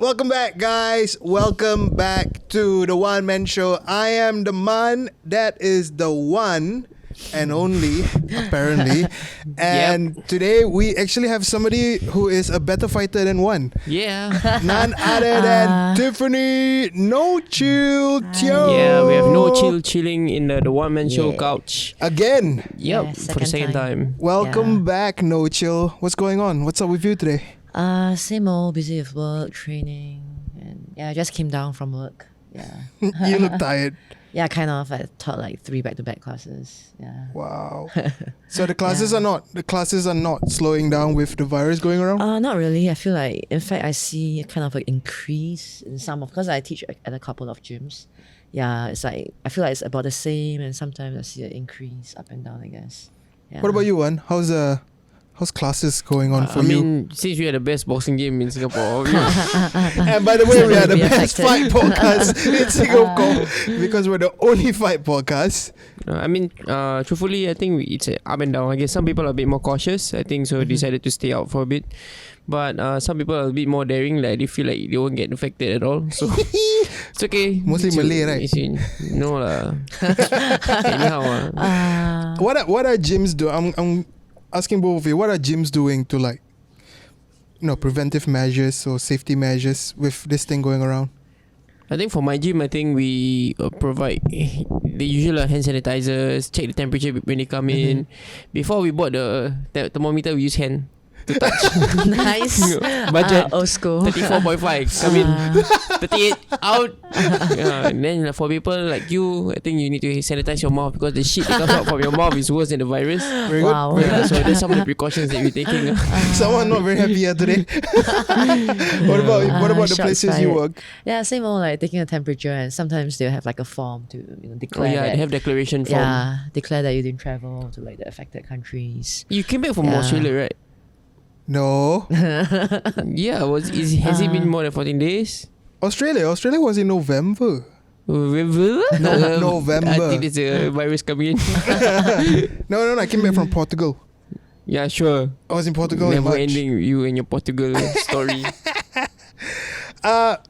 Welcome back, guys. Welcome back to the Wan Man Show. I am the man that is the one and only, apparently. And today we actually have somebody who is a better fighter than one. Yeah. None other than Tiffany. No chill, Tio. Yeah, we have no chilling in the Wan Man Show couch. Again. Yep, for the second time. Welcome back, No Chill. What's going on? What's up with you today? Same old, busy with work, training, and I just came down from work. Yeah. You look tired. Yeah, kind of. I taught like 3 back-to-back classes. Yeah. Wow. So the classes are not slowing down with the virus going around? Not really. I feel like, in fact, I see kind of an increase in some of, because I teach at a couple of gyms. Yeah, it's like, I feel like it's about the same, and sometimes I see an increase up and down, I guess. Yeah. What about you, Wan? How's classes going on for you? I mean, since we are the best boxing game in Singapore. And by the way, we are the best fight podcast in Singapore because we're the only fight podcast. Truthfully, I think it's up and down. I guess some people are a bit more cautious. I think so decided to stay out for a bit. But some people are a bit more daring. Like they feel like they won't get infected at all. So it's okay. Mostly Malay, right? No lah. Anyhow. What are gyms doing? I'm asking both of you. What are gyms doing to preventive measures or safety measures with this thing going around? I think for my gym, I think we provide the usual hand sanitizers, check the temperature when they come in. Before we bought the thermometer, we use hand to touch. Nice. Budget. Old school. 34.5 come in, 38 out. And then for people like you, I think you need to sanitize your mouth because the shit that comes out from your mouth is worse than the virus. Very wow. good. So that's some of the precautions that we're taking. Someone not very happy here today. What about the places you work? Yeah, same old, like taking a temperature, and sometimes they'll have like a form to declare. They have declaration form. Yeah, declare that you didn't travel to like the affected countries. You came back from Australia, right? No. Yeah, has it been more than 14 days? Australia was in November. November? November. I think there's a virus coming in. No, I came back from Portugal. Yeah, sure. I was in Portugal in Never March. ending you and your Portugal story.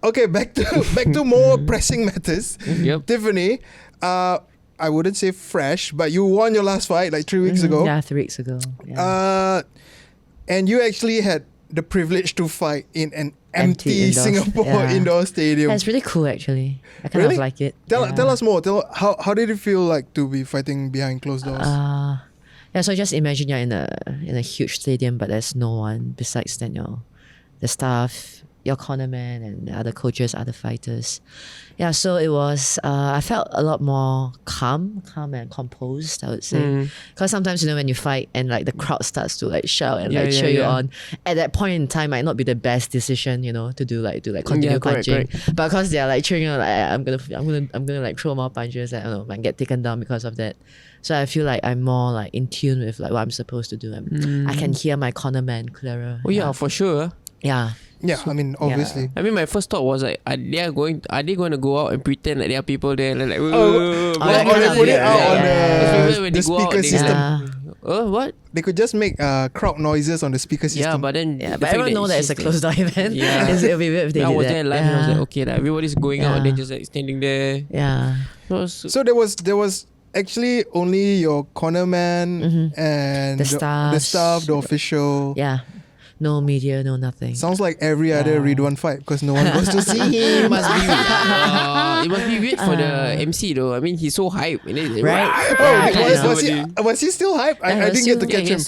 Okay, back to more pressing matters. Yep. Tiffany, I wouldn't say fresh, but you won your last fight like 3 weeks ago. Yeah, 3 weeks ago. Yeah. And you actually had the privilege to fight in an empty indoors. Singapore indoor stadium. Yeah, it's really cool actually. I kind of like it. Tell us more. How did it feel like to be fighting behind closed doors? So just imagine you're in a huge stadium, but there's no one besides the staff, your cornerman, and the other coaches, other fighters. Yeah, so it was. I felt a lot more calm and composed, I would say. Because sometimes when you fight and like the crowd starts to like shout and cheer you on, at that point in time might not be the best decision, to do continue punching. Correct. But because they're like cheering you, like I'm gonna like throw more punches, I don't know, and get taken down because of that. So I feel like I'm more like in tune with like what I'm supposed to do. I can hear my cornerman clearer. Oh yeah, for sure. Yeah. Yeah, I mean, obviously. Yeah. I mean, my first thought was like, are they going to go out and pretend like there are people there? Like, they put it out on the speaker system. What? They could just make crowd noises on the speaker system. Yeah, but then but everyone know that it's a closed door event. Yeah, it'll be weird if they I did was that. there live. And I was like, okay, like, everybody's going out and then just like standing there. Yeah. So there was actually only your cornerman and the staff, the official. Yeah. No media, no nothing. Sounds like every other Ridhwan fight because no one goes to see him. It must be weird for the MC though. I mean, he's so hyped. Right. Was he still hyped? I didn't get to catch him.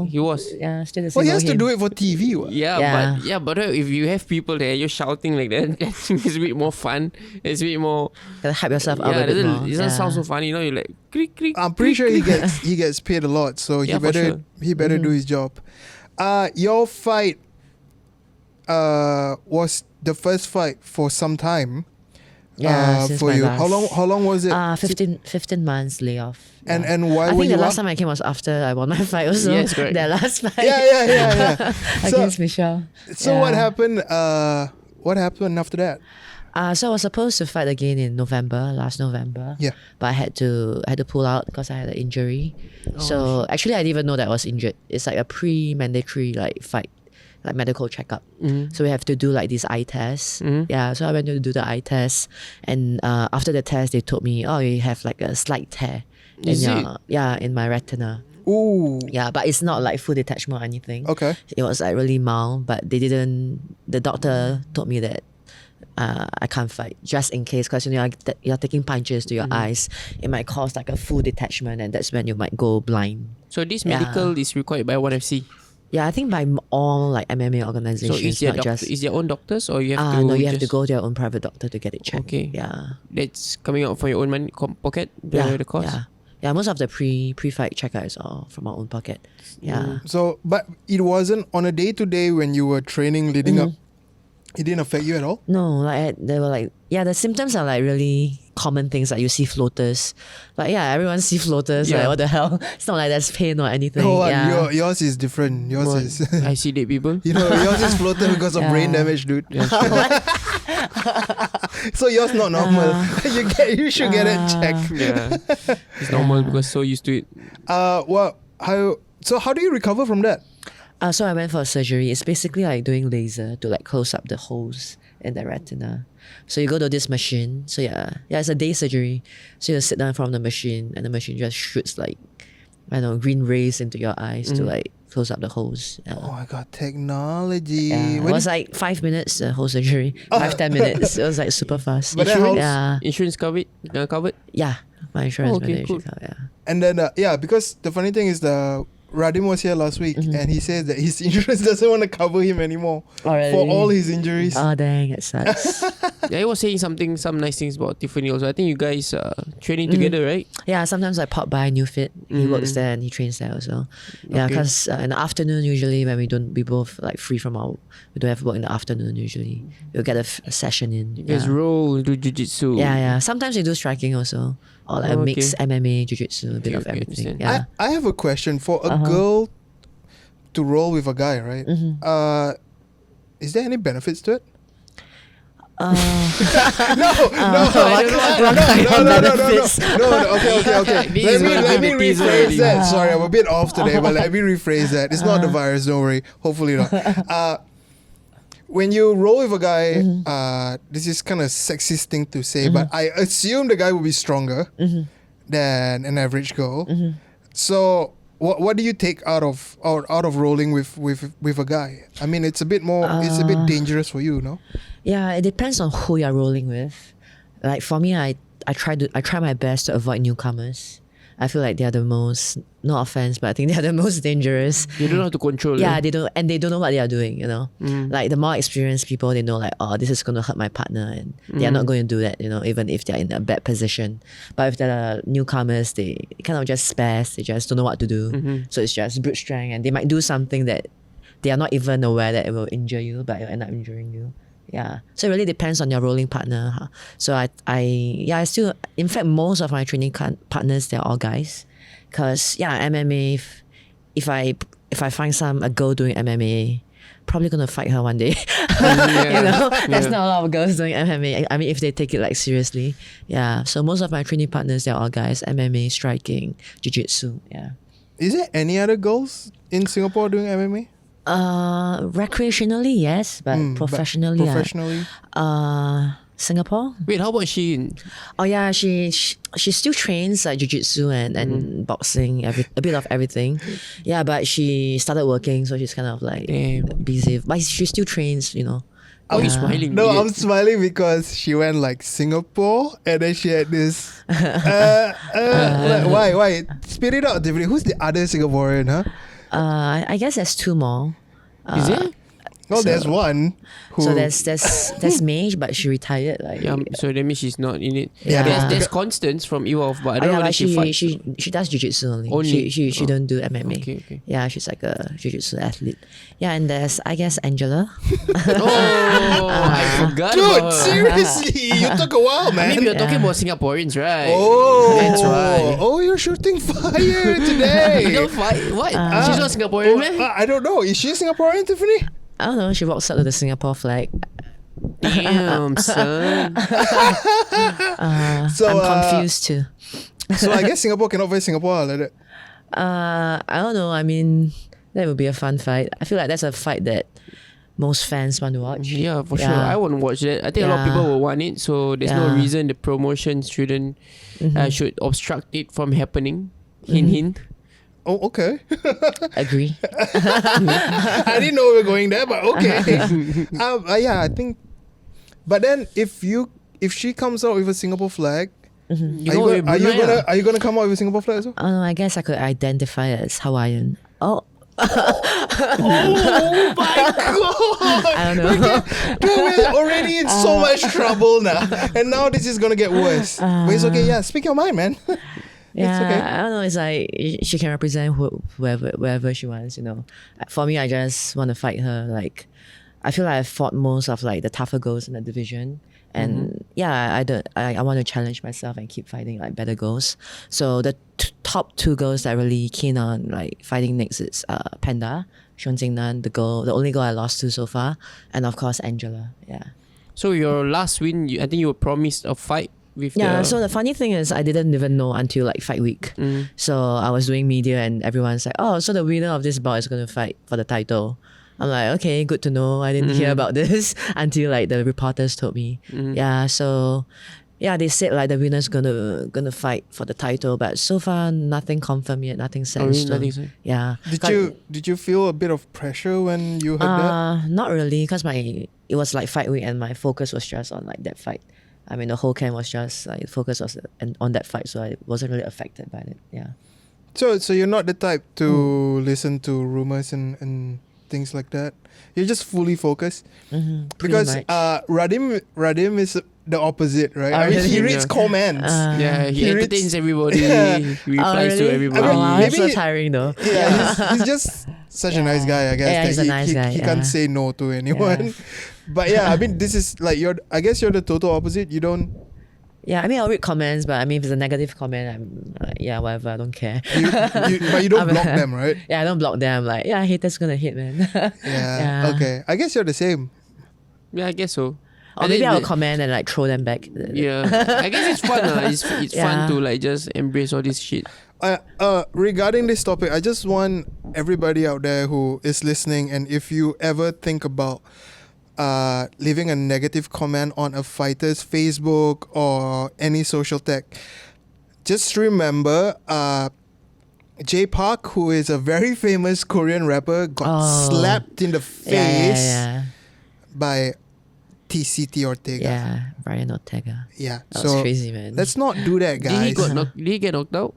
He was. Yeah, still the same. Well, he has to do it for TV. What? But if you have people there, you're shouting like that, it's a bit more fun. It's a bit more. Gotta hype yourself up a bit more. It doesn't sound so funny, you're like creak, creak. I'm pretty sure he gets paid a lot, so he better do his job. Your fight was the first fight for some time. Since for my you. last, How long was it? 15 months layoff. And why I were think you the last time I came was after I won my fight also. Yes, correct. Their last fight. Yeah. Against Michelle. So what happened? What happened after that? So I was supposed to fight again in last November. Yeah. But I had to pull out because I had an injury. So actually I didn't even know that I was injured. It's like a pre-mandatory like fight like medical checkup. So we have to do like these eye tests. Yeah, so I went to do the eye test, and after the test, they told me, oh, you have like a slight tear in my retina. Ooh. Yeah, but it's not like full detachment or anything. Okay. It was like really mild, but they didn't. The doctor told me that I can't fight just in case, because you're taking punches to your eyes. It might cause like a full detachment, and that's when you might go blind. So this medical is required by 1FC. Yeah, I think by all like MMA organizations. So is your own doctors, or you have to? No, you have to go to your own private doctor to get it checked. Okay. Yeah. That's coming out from your own money pocket. The cost. Yeah. Yeah, most of the pre-fight checkup is all from our own pocket. Yeah. So, but it wasn't on a day-to-day when you were training leading up. It didn't affect you at all? No, like they were like, the symptoms are like really common things, like you see floaters. Like everyone see floaters. Like what the hell? It's not like there's pain or anything. No, yours is different. Yours is. I see dead people. Yours is floater because of brain damage, dude. So yours not normal. You should get it checked. Yeah, it's normal because so used to it. How do you recover from that? So I went for surgery. It's basically like doing laser to like close up the holes in the retina. So you go to this machine. So it's a day surgery. So you sit down from the machine, and the machine just shoots like, I don't know, green rays into your eyes to like close up the holes. Oh my god, technology! It was like 5 minutes, the whole surgery. 10 minutes. It was like super fast. But Insurance covered? Yeah, my insurance. Cool. And then because the funny thing is Radim was here last week, and he says that his insurance doesn't want to cover him anymore for all his injuries. Oh dang, it sucks. He was saying some nice things about Tiffany also. I think you guys training together, right? Yeah, sometimes I pop by New Fit. He works there and he trains there also. Yeah, because in the afternoon usually when we both like free from we don't have work in the afternoon usually. We'll get a session in. You guys roll, do jiu-jitsu. Yeah. Sometimes we do striking also. Or like mix MMA, jiu-jitsu, a bit of everything. Yeah. I have a question for a girl to roll with a guy, right? Is there any benefits to it? No. Okay. Let me rephrase that. Sorry, I'm a bit off today, but let me rephrase that. It's not the virus, don't worry. Hopefully not. When you roll with a guy, this is kind of sexist thing to say, but I assume the guy will be stronger than an average girl. So, what do you take out of rolling with a guy? I mean, it's a bit it's a bit dangerous for you, no? Yeah, it depends on who you're rolling with. Like for me, I try my best to avoid newcomers. I feel like they're the most, no offense, but I think they're the most dangerous. They don't know how to control. Yeah, they don't know what they are doing, Like the more experienced people, they know like, oh, this is going to hurt my partner, and they are not going to do that, even if they're in a bad position. But if they're newcomers, they kind of just spaz, they just don't know what to do. So it's just brute strength, and they might do something that they are not even aware that it will injure you, but it will end up injuring you. Yeah, so it really depends on your rolling partner. So I still, in fact, most of my training partners, they're all guys, because MMA, if I find a girl doing MMA, probably gonna fight her one day. There's not a lot of girls doing MMA. I mean, if they take it like seriously, yeah. So most of my training partners, they're all guys. MMA, striking, jiu-jitsu. Yeah. Is there any other girls in Singapore doing MMA? Recreationally, yes, but professionally, Singapore. Wait, how about she? Oh yeah, she still trains like jiu-jitsu and boxing, a bit of everything. Yeah, but she started working, so she's kind of like busy. But she still trains, Are you smiling? No, I'm smiling because she went like Singapore, and then she had this. Why? Spit it out, Tiffany. Who's the other Singaporean, huh? I guess there's two more. Is it? No, there's one. So there's Mage, but she retired. So that means she's not in it. Yeah. There's Constance from Evolve, but I don't know whether she fights. She does jiu-jitsu only. She don't do MMA. Okay. Yeah, she's like a jiu-jitsu athlete. Yeah, and there's, I guess, Angela. I forgot. Dude, seriously, you took a while, man. I mean, we're talking about Singaporeans, right? Oh, that's why. Oh, you're shooting fire today. You don't fight? What? She's not Singaporean, man? I don't know. Is she Singaporean, Tiffany? I don't know. She walks up to the Singapore flag. Damn, son. So I'm confused too. So I guess Singapore cannot fight Singapore like that. I don't know. I mean, That would be a fun fight. I feel like that's a fight that most fans want to watch. Yeah, for sure. Yeah. I won't watch that. I think a lot of people will want it, so there's no Yeah. reason the promotion should obstruct it from happening. Hint, hint. Oh, okay. Agree. I didn't know we were going there, but okay. Yeah, I think. But then, if she comes out with a Singapore flag, are you gonna come out with a Singapore flag as well? Oh no, I guess I could identify as Hawaiian. Oh. Oh my god! I don't know. We're already in so much trouble now, and now this is gonna get worse. But it's okay. Yeah, speak your mind, man. Yeah, okay. I don't know. It's like she can represent wherever she wants. You know, for me, I just want to fight her. Like, I feel like I fought most of like the tougher girls in the division, and I want to challenge myself and keep fighting like better girls. So the top two girls that I'm really keen on like fighting next is Panda, Shun Jingnan, the only girl I lost to so far, and of course Angela. Yeah. So your last win, I think you were promised a fight with So the funny thing is I didn't even know until like fight week. So I was doing media and everyone's like, oh, so the winner of this bout is going to fight for the title. I'm like, okay, good to know. I didn't hear about this until like the reporters told me. Yeah, so they said like the winner's gonna fight for the title, but so far nothing confirmed yet, nothing set in stone. nothing set. Yeah. Did you feel a bit of pressure when you heard that? Not really, because it was like fight week and my focus was just on like that fight. I mean, the whole camp was just like focus was on that fight, so I wasn't really affected by it. Yeah. So you're not the type to listen to rumors and things like that. You're just fully focused. Because Radim is the opposite, right? I mean, he reads comments. he entertains everybody. He replies to everybody. That's so tiring though. Yeah, he's just such a nice guy, I guess. Yeah, he's a nice guy. He can't say no to anyone. But yeah, I mean, this is like I guess you're the total opposite. You don't. Yeah, I mean, I'll read comments, but I mean, if it's a negative comment, I'm like, whatever, I don't care. But you don't block them, right? Yeah, I don't block them. I'm like, haters gonna hate, man. Yeah. Okay. I guess you're the same. Yeah, I guess so. Or maybe I'll comment and like throw them back. Yeah, I guess it's fun. It's fun to like just embrace all this shit. Regarding this topic, I just want everybody out there who is listening, and if you ever think about leaving a negative comment on a fighter's Facebook or any social tag, just remember J Park, who is a very famous Korean rapper, got slapped in the face by TCT Ortega. Yeah, Brian Ortega. Yeah, that was crazy, man. Let's not do that, guys. Did he get knocked out?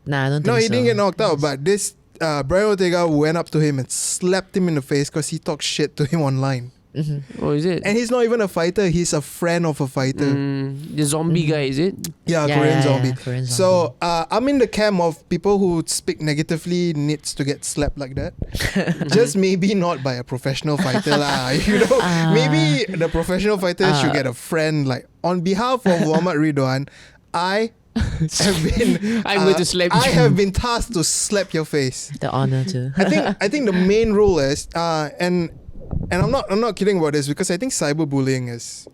Nah, I don't think so. No, he didn't get knocked out, but this Brian Ortega went up to him and slapped him in the face because he talked shit to him online. Oh, is it? And he's not even a fighter, he's a friend of a fighter. The zombie guy, is it? Yeah, Korean zombie. Korean zombie. So I'm in the camp of people who speak negatively needs to get slapped like that. Just maybe not by a professional fighter lah. You know, maybe the professional fighter should get a friend. Like on behalf of Muhammad Ridhwan, I have been. I'm going to slap you. I have been tasked to slap your face. The honor too. I think the main rule is and I'm not kidding about this because I think cyberbullying is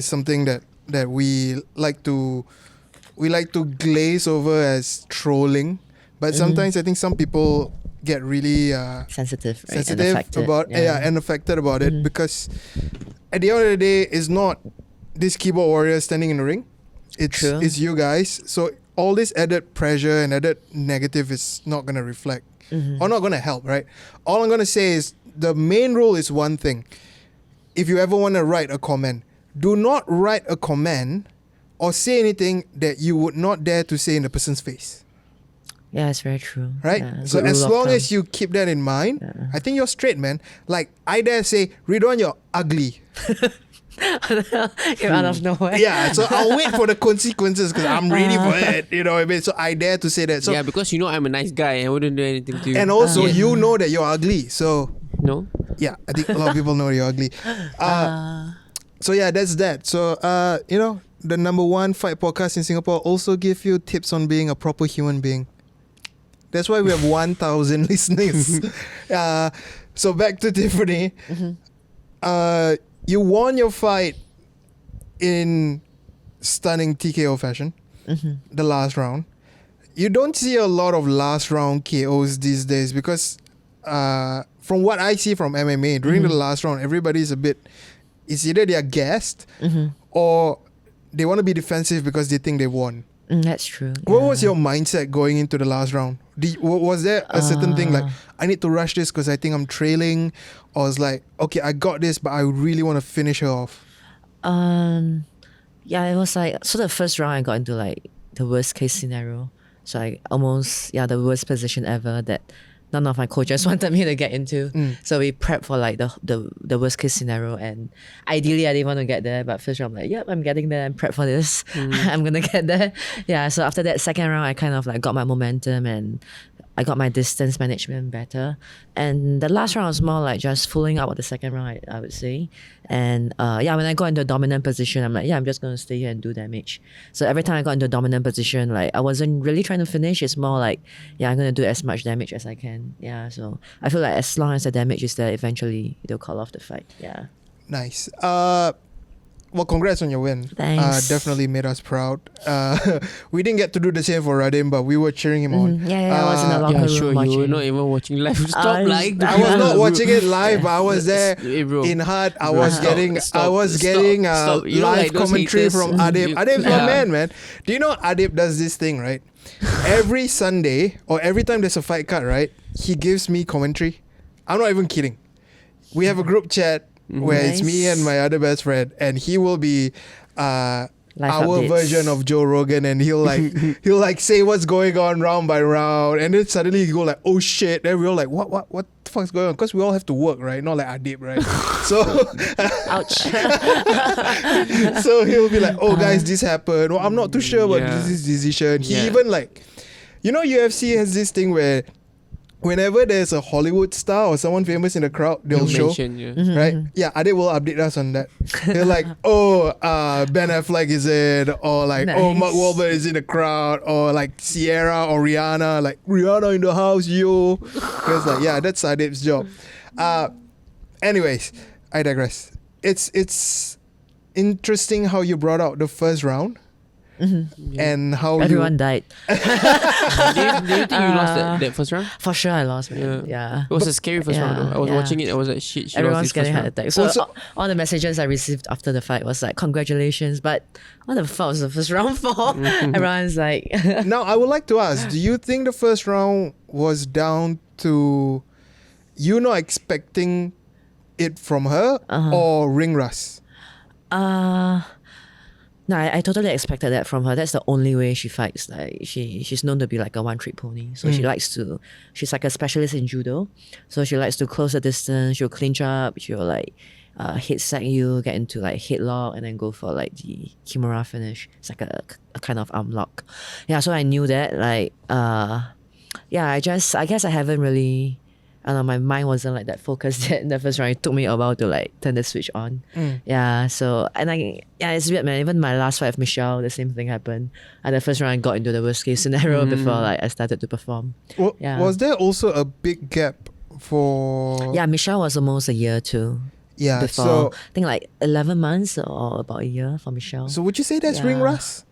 something that we like to glaze over as trolling, but sometimes I think some people get really sensitive, right? and affected about it because at the end of the day, it's not this keyboard warrior standing in the ring. It's you guys. So all this added pressure and added negative is not gonna reflect or not gonna help, right? All I'm gonna say is the main rule is one thing. If you ever want to write a comment, do not write a comment or say anything that you would not dare to say in the person's face. Yeah, it's very true. Right? Yeah, so as long as you keep that in mind, I think you're straight, man. Like, I dare say, Ridhwan, you're ugly. You're out of nowhere. Yeah, so I'll wait for the consequences because I'm ready for it. You know what I mean? So I dare to say that. So, yeah, because you know I'm a nice guy. I wouldn't do anything to you. And also, you know that you're ugly. So... No? Yeah, I think a lot of people know you're ugly. So yeah, that's that. So, you know, the number one fight podcast in Singapore also give you tips on being a proper human being. That's why we have 1,000 listeners. So back to Tiffany. You won your fight in stunning TKO fashion, the last round. You don't see a lot of last round KOs these days because from what I see from MMA during the last round, everybody's a bit. It's either they're gassed or they want to be defensive because they think they won. That's true. What was your mindset going into the last round? Was there a certain thing like, I need to rush this because I think I'm trailing? Or it's like, okay, I got this, but I really want to finish her off? Yeah, it was like, so the first round I got into like the worst case scenario. So I almost, the worst position ever that none of my coaches wanted me to get into. So we prepped for like the worst case scenario, and ideally I didn't want to get there, but first round I'm like, yep, I'm getting there, I'm prepped for this. I'm gonna get there. Yeah, so after that second round I kind of like got my momentum and I got my distance management better. And the last round was more like just fooling up with the second round, I would say. And when I got into a dominant position, I'm like, I'm just going to stay here and do damage. So every time I got into a dominant position, like I wasn't really trying to finish. It's more like, I'm going to do as much damage as I can. Yeah, so I feel like as long as the damage is there, eventually it'll call off the fight. Yeah. Nice. Well, congrats on your win. Thanks. Definitely made us proud. We didn't get to do the same for Radim, but we were cheering him on. I was in the locker room sure, watching. you were not even watching live. Stop lying. I was not watching it live, but I was there bro. in heart. I was getting Stop. You know, live like those commentary haters. from Adib. Adib's my man. Do you know Adib does this thing, right? Every Sunday or every time there's a fight card, right? He gives me commentary. I'm not even kidding. We have a group chat where it's me and my other best friend, and he will be our updates. version of Joe Rogan, and he'll like say what's going on round by round, and then suddenly he go like, oh shit, then we're all like, what the fuck's going on? Because we all have to work, right? Not like Adib, right? So Ouch. so he'll be like, oh guys, this happened. Well, I'm not too sure about this decision. He even like, UFC has this thing where whenever there's a Hollywood star or someone famous in the crowd, they'll show, right? Yeah, Adib will update us on that. They're like, Ben Affleck is in, or like, Mark Wahlberg is in the crowd, or like Sierra or Rihanna, like Rihanna in the house, yo. It's like, that's Adib's job. Anyways, I digress. It's interesting how you brought out the first round. And how everyone died. Do you think you lost that first round? For sure I lost, man. Yeah. It was a scary first round though. I was watching it, I was like, shit, she everyone's lost getting this heart first attack. So all the messages I received after the fight was like, congratulations, but what the fuck was the first round for? Everyone's like Now I would like to ask, do you think the first round was down to you not expecting it from her or ring rust? No, I totally expected that from her. That's the only way she fights. Like she's known to be like a one-trick pony. So she's like a specialist in judo. So she likes to close the distance. She'll clinch up. She'll like head sack you, get into like headlock, and then go for like the kimura finish. It's like a kind of arm lock. Yeah, so I knew that. Like I guess I haven't really. I don't know, my mind wasn't like that focused yet in the first round. It took me a while to like turn the switch on. Yeah, so it's weird, man. Even my last fight with Michelle, the same thing happened. At the first round, I got into the worst case scenario before like I started to perform. Was there also a big gap for? Yeah, Michelle was almost a year too. Yeah, before, so I think like 11 months or about a year for Michelle. So would you say that's ring rust?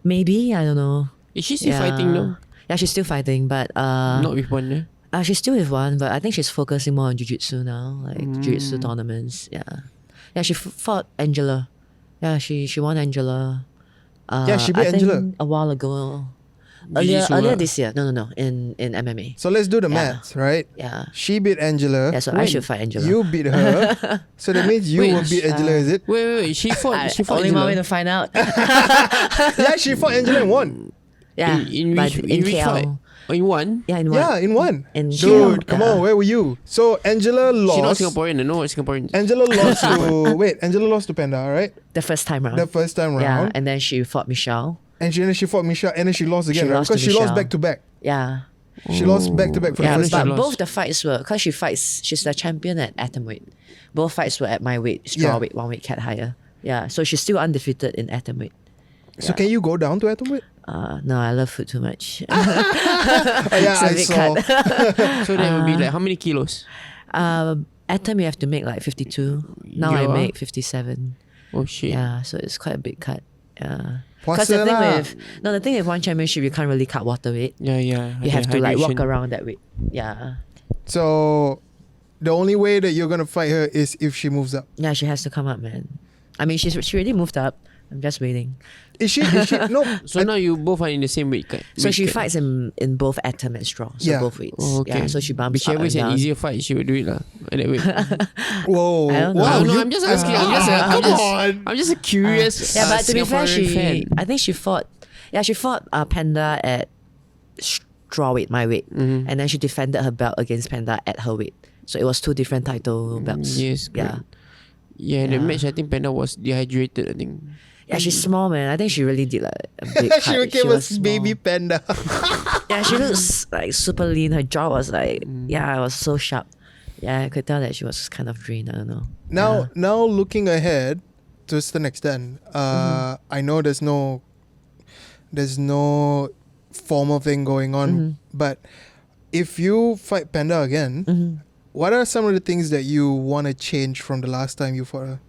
Maybe, I don't know. Is she still fighting though? Yeah, she's still fighting, but not with one, yeah? She's still with one, but I think she's focusing more on jiu-jitsu now, like jiu-jitsu tournaments. Yeah, she fought Angela. Yeah, she won Angela. She beat Angela a while ago. Earlier this year. No, in MMA. So let's do the maths, right? Yeah. She beat Angela. Yeah, so I should fight Angela. You beat her. So that means you will beat Angela, is it? Wait. She fought only Angela. one way to find out. Yeah, she fought Angela and won. Yeah. In but which KL. fight? Oh, in one? Yeah, in one. Yeah, in one. In Dude, KL, come on, where were you? So Angela lost. She's not Singaporean, no, Singaporean. Angela lost to Angela lost to Panda, right? The first time round. Yeah, and then she fought Michelle. And she fought Michelle, and then she lost again, She right? lost to Because she lost Michelle. back to back. Yeah. She lost back to back for the Yeah, first but time. lost. both the fights were, because she's the champion at atomweight. Both fights were at my weight, strawweight, 1 weight cat higher. Yeah, so she's still undefeated in atomweight. So can you go down to atomweight? No, I love food too much. I saw. So that would be like how many kilos? Atom you have to make like 52. Now I make 57. Oh shit. Yeah, so it's quite a big cut. Yeah. Puasa Because lah. the thing with one championship, you can't really cut water weight. Yeah. You have to like walk hydration. around that weight. Yeah. So the only way that you're gonna fight her is if she moves up. Yeah, she has to come up, man. I mean, she already moved up. I'm just waiting. Is she? No. So now you both are in the same weight cut. So she fights in both atom and straw. So Yeah. both weights. Oh, okay. Yeah, so she bumps up Whichever and is an down. easier fight, she would do it lah. At that weight. Whoa. I don't know. Wow. I don't know, you- I'm just asking. I'm just a curious. Yeah, but to be fair, Singaporean fan. I think she fought. Yeah, she fought Panda at straw weight, my weight, Mm-hmm. and then she defended her belt against Panda at her weight. So it was 2 different title belts. Yes, Yeah. correct. Yeah, the match I think Panda was dehydrated. I think. Yeah, she's small, man. I think she really did like a big cut. she became a was small. baby panda. Yeah, she looks like super lean. Her jaw was like, yeah, it was so sharp. Yeah, I could tell that she was kind of drained. I don't know. Now looking ahead to the next extent, I know there's no formal thing going on, but if you fight Panda again, what are some of the things that you want to change from the last time you fought her?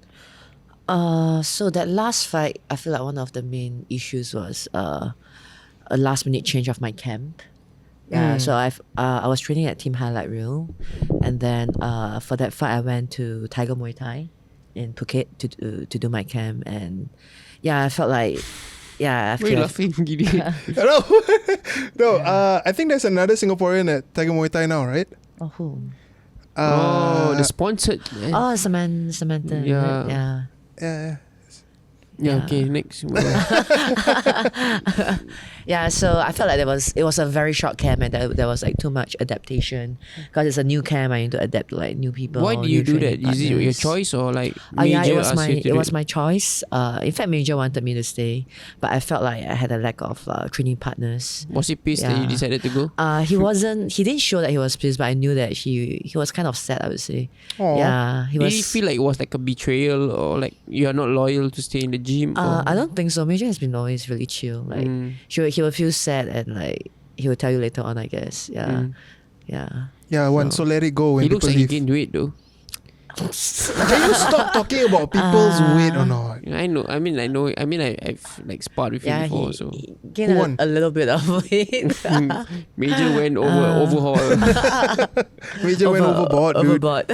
So that last fight, I feel like one of the main issues was a last minute change of my camp. Yeah, so I was training at Team Highlight Reel, and then for that fight I went to Tiger Muay Thai in Phuket to do my camp, and yeah, I felt like I Why you feel laughing, Gidi? No, I think there's another Singaporean at Tiger Muay Thai now, right? oh who? The sponsored. Oh, Samantha. Yeah. right? Yeah. Yeah. Yeah. Okay. Next. Yeah, so I felt like it was a very short camp, and there was like too much adaptation because it's a new camp. I need to adapt to like new people. Why do you new do that? training Is it your partners. choice or like Yeah, major it was asked you to do my choice. In fact, Major wanted me to stay, but I felt like I had a lack of training partners. Was he pissed that you Yeah. decided to go? He wasn't. He didn't show that he was pleased, but I knew that he was kind of sad. I would say. Aw. Yeah, he Did was. you feel like it was like a betrayal or like you are not loyal to stay in the gym? Or? I don't think so. Major has been always really chill. Like he will feel sad and like he will tell you later on. I guess. Yeah, yeah. Yeah, so let it go when He looks people like he leave. gained weight though. Can you stop talking about people's weight or not? I know. I mean, I've like sparred with him Yeah, before. he, So he gained Who won? a little bit of weight. Major went overhaul. Major went overboard, dude. Overboard.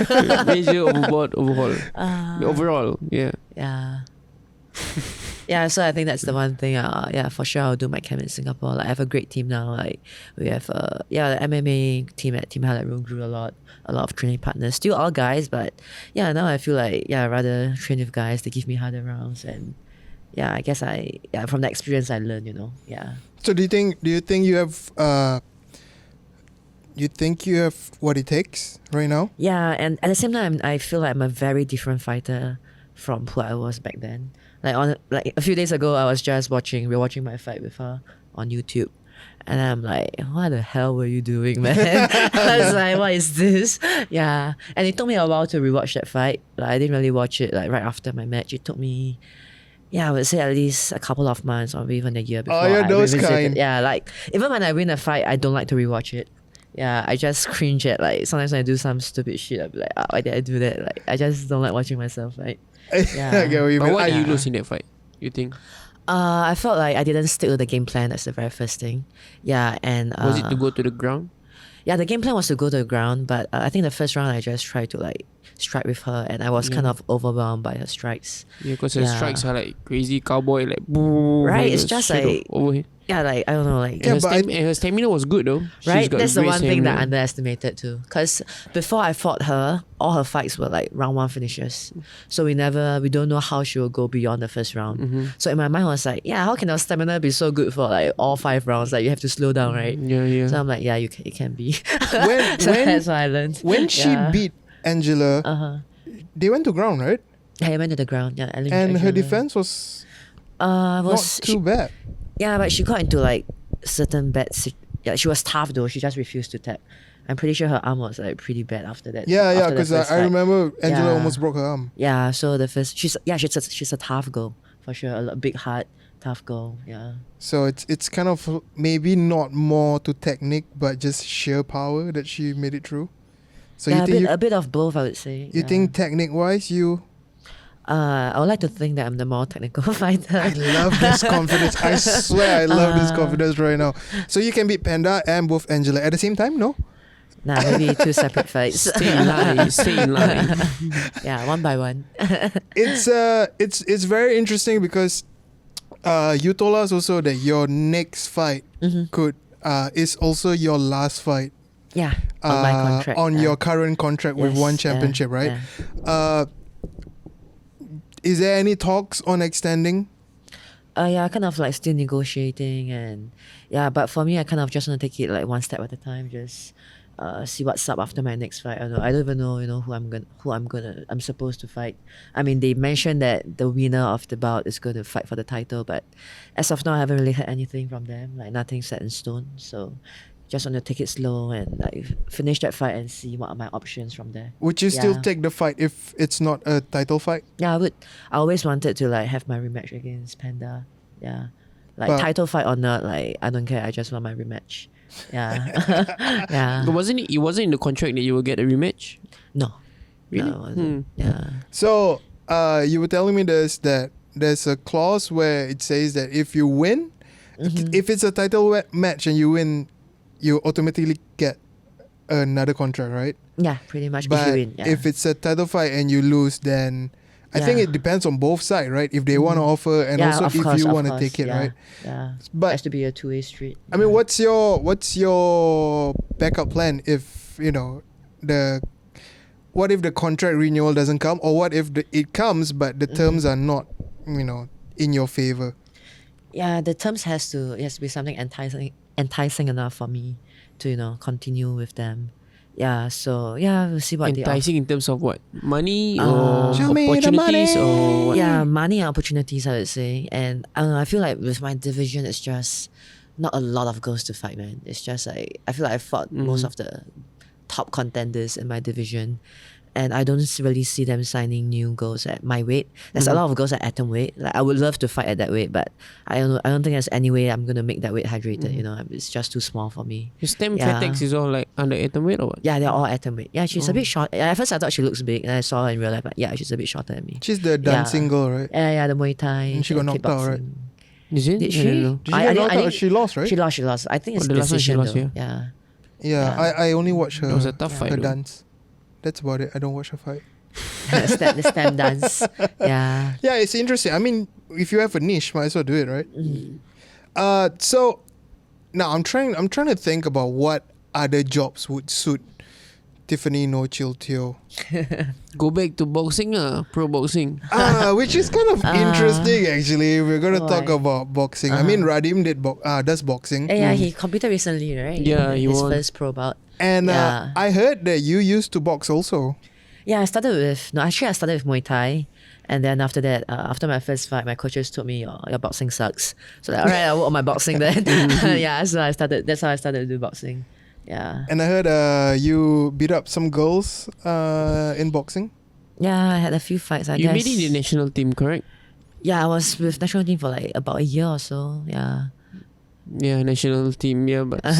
Major overhaul. Overall, yeah. Yeah. Yeah, so I think that's the one thing. Yeah, for sure, I'll do my camp in Singapore. Like, I have a great team now. Like, we have the MMA team at Team Highlight Room grew a lot of training partners. Still all guys, but yeah, now I feel like I'd rather train with guys. They give me harder rounds, and yeah, I guess from the experience I learned. Yeah. So do you think you have what it takes right now? Yeah, and at the same time, I feel like I'm a very different fighter from who I was back then. Like a few days ago, we were watching my fight with her on YouTube, and I'm like, what the hell were you doing, man? I was like, what is this? Yeah, and it took me a while to rewatch that fight. Like, I didn't really watch it like right after my match. It took me, I would say at least a couple of months or even a year before. you're I those revisited. kind. Yeah, like even when I win a fight, I don't like to rewatch it. Yeah, I just cringe at like sometimes when I do some stupid shit. I'll be like, why did I do that? Like, I just don't like watching myself, right? I get what you But mean. why do you Yeah. lose in that fight? You think? I felt like I didn't stick to the game plan. That's the very first thing. Yeah, and Was it to go to the ground? yeah, the game plan was to go to the ground, but I think the first round I just tried to like strike with her, and I was kind of overwhelmed by her strikes. Yeah, because her Yeah. strikes are like crazy cowboy, like boom. Right, it's just straight like- overhead. Yeah, like I don't know, like Yeah, And but her stamina was good though. She's right. got That's the great one thing that I stamina. underestimated too. Because before I fought her, all her fights were like round 1 finishes. So we don't know how she will go beyond the first round. So in my mind I was like, how can our stamina be so good for like all 5 rounds? Like you have to slow down, right? Yeah. So I'm like, it can be. When- So when- that's what I learned. When she beat Angela, they went to ground, right? I went to the ground. Yeah, And her Angela. defense was was not too bad. yeah, but she got into like certain bad. Yeah, she was tough though. She just refused to tap. I'm pretty sure her arm was like pretty bad after that. Yeah, after the because first I fight. remember Angela Yeah. almost broke her arm. Yeah, so the first she's a tough girl for sure. A big heart, tough girl. Yeah. So it's kind of maybe not more to technique, but just sheer power that she made it through. So Yeah, you think a bit of both, I would say. you think technique wise you? I would like to think that I'm the more technical fighter. I love this confidence. I swear I love this confidence right now. So you can beat Panda and both Angela at the same time, no? Nah, maybe 2 separate fights. Stay in line. Stay in line. Yeah, one by one. It's very interesting because you told us also that your next fight could is also your last fight. Yeah, on my contract. On your current contract with Yes, One Championship, right? Yeah. Is there any talks on extending? Yeah, kind of like still negotiating, and yeah, but for me, I kind of just want to take it like one step at a time. Just see what's up after my next fight. I don't even know, who I'm supposed to fight. I mean, they mentioned that the winner of the bout is going to fight for the title, but as of now, I haven't really heard anything from them. Like nothing set in stone. So just want to take it slow and like finish that fight and see what are my options from there. Would you still Yeah. take the fight if it's not a title fight? Yeah, I would. I always wanted to like have my rematch against Panda. Yeah, like But- title fight or not, like I don't care. I just want my rematch. Yeah, yeah. But it wasn't in the contract that you will get a rematch? No, Really? no, it wasn't. Yeah. So you were telling me that there's a clause where it says that if you win, if it's a title match and you win, you automatically get another contract, right? Yeah, pretty much. But if you win, yeah. if it's a title fight and you lose, then I think Yeah. it depends on both sides, right? If they want to offer and yeah, also of if course, you of want to course, take it, yeah, right? Yeah, But has to be a two-way street. I mean, what's your backup plan if what if the contract renewal doesn't come, or what if it comes but the terms are not in your favor? Yeah, the terms has to be something enticing enough for me to continue with them. Yeah, so yeah, we'll see what they offer. Enticing in terms of what? Money or Show me the opportunities money. or what? Yeah, money and opportunities, I would say. And I don't know, I feel like with my division, it's just not a lot of girls to fight, man. It's just like, I feel like I fought most of the top contenders in my division. And I don't really see them signing new girls at my weight. There's a lot of girls at atom weight. Like I would love to fight at that weight, but I don't think there's any way I'm gonna make that weight hydrated. It's just too small for me. Your stem Yeah. Fatex is all like under atom weight or what? Yeah, they're all atom weight. Yeah, she's a bit short. At first I thought she looks big, and I saw her in real life, but yeah, she's a bit shorter than me. She's the dancing girl, right? Yeah, the Muay Thai. And she got the knocked out, right? kickboxing. Is it? Did I she? don't know. Did she get knocked out? She lost, right? She lost. I think it's the last one she decision lost, though. yeah. Yeah, Yeah. I only watched her. It was a tough fight Her though. dance. That's about it. I don't watch her fight. The stem dance. Yeah. Yeah, it's interesting. I mean, if you have a niche, might as well do it, right? So now I'm trying to think about what other jobs would suit Tiffany No Chill Teo. Go back to boxing, pro boxing. Which is kind of interesting actually. We're gonna talk Why? about boxing. I mean, Radim does boxing, Yeah, he competed recently, right? Yeah, he his won. first pro bout. and Yeah. I heard that you used to box also. Yeah, I started with Muay Thai, and then after that, after my first fight, my coaches told me your boxing sucks. So like, all right, I'll work on my boxing then. Yeah, so that's how I started to do boxing. Yeah. And I heard you beat up some girls in boxing. Yeah, I had a few fights, I You guess. made it in the national team, correct? Yeah, I was with national team for like about a year or so. Yeah. Yeah, national team. Yeah, but but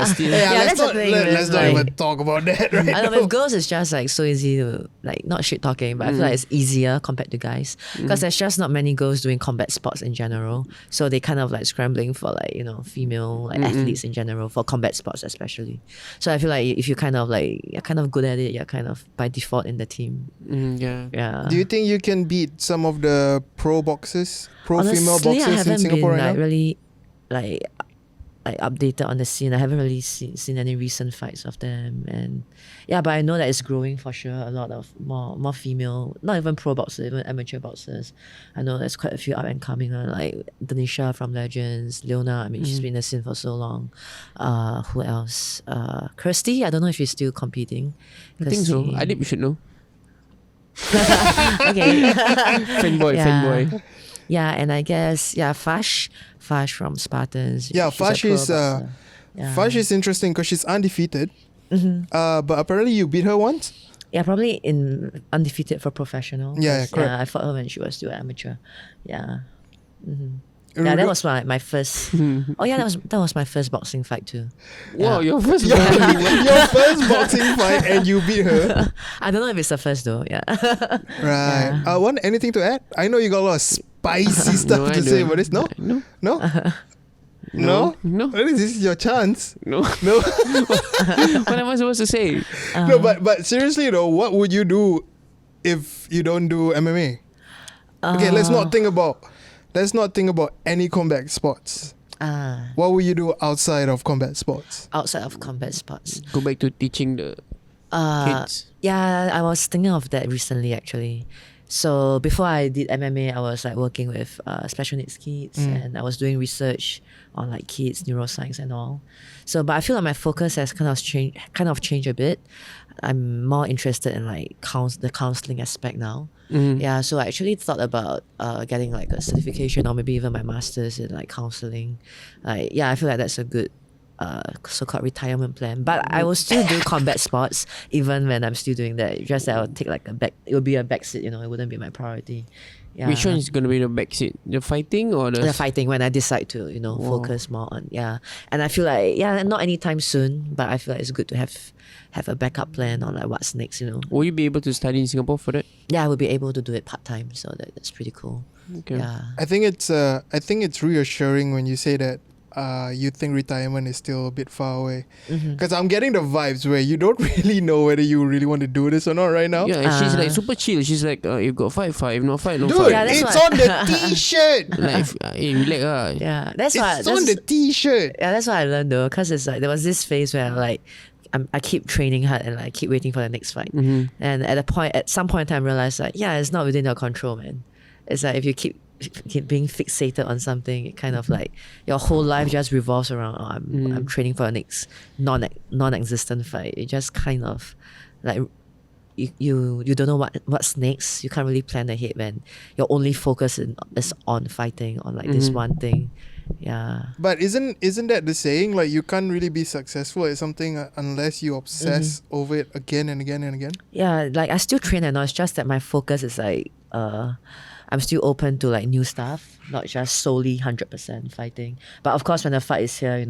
still. Yeah, let's that's the not thing, let's not like- even talk about that right I know now. with girls it's just like so easy to like not shit talking, but I feel like it's easier compared to guys because there's just not many girls doing combat sports in general, so they kind of like scrambling for like female like athletes in general for combat sports especially. So I feel like if you kind of like you're kind of good at it, you're kind of by default in the team. Yeah. Yeah. Do you think you can beat some of the pro boxers, Honestly, female I boxers in haven't Singapore been right like now? really like updated on the scene. I haven't really seen any recent fights of them, and yeah, but I know that it's growing for sure. A lot of more female, not even pro boxers, even amateur boxers. I know there's quite a few up and coming, like Denisha from Legends, Leona. I mean, she's been in the scene for so long. Who else? Kirsty. I don't know if she's still competing. I think so. Kirsty. I think we should know. Okay. Fanboy. Yeah, and I guess Fash from Spartans. Yeah, She's a Fash pro is boxer. Yeah. Fash is interesting because she's undefeated. But apparently you beat her once. Yeah, probably in undefeated for professional. Yeah, 'cause, correct. I fought her when she was still amateur. Yeah. Yeah, that was my first. Oh yeah, that was my first boxing fight too. Wow, Yeah. your first your first boxing fight and you beat her. I don't know if it's the first though. Yeah. Right. Want anything to add? I know you got a lot of spicy stuff No, I to say don't. about this. No? No. No? No? No. This is your chance. No. No. What am I supposed to say? No, but seriously though, what would you do if you don't do MMA? Okay, let's not think about any combat sports. What would you do outside of combat sports? Outside of combat sports. Go back to teaching the kids. Yeah, I was thinking of that recently actually. So before I did MMA, I was like working with special needs kids, and I was doing research on like kids, neuroscience and all. So, but I feel like my focus has kind of changed a bit. I'm more interested in like the counseling aspect now. Yeah, so I actually thought about getting like a certification or maybe even my master's in like counseling. I feel like that's a good so-called retirement plan. But I will still do combat sports even when I'm still doing that. Just that I'll take like it will be a backseat, it wouldn't be my priority. Yeah. Which one is going to be the backseat? The fighting or the fighting when I decide to, focus more on, And I feel like, not anytime soon, but I feel like it's good to have a backup plan on like what's next, Will you be able to study in Singapore for that? Yeah, I will be able to do it part-time, so that's pretty cool. Okay. Yeah. I think it's reassuring when you say that you think retirement is still a bit far away. Because I'm getting the vibes where you don't really know whether you really want to do this or not right now. Yeah, and she's like super chill. She's like, if got fight, if not fight, no Dude, fight. Yeah, that's it's what- on the t-shirt. Like, relax Yeah, that's It's on the t-shirt. Yeah, that's what I learned though, because it's like there was this phase where like I keep training hard and like keep waiting for the next fight. And at some point in time, I realized like, it's not within your control, man. It's like if you keep being fixated on something, it kind of like your whole life just revolves around. I'm training for a next non-existent fight. It just kind of like you don't know what's next. You can't really plan ahead when your only focus is on fighting on like this one thing. Yeah. But isn't that the saying? Like you can't really be successful at something unless you obsess over it again and again and again. Yeah, like I still train and all. It's just that my focus is like I'm still open to like new stuff, not just solely 100% fighting. But of course, when the fight is here,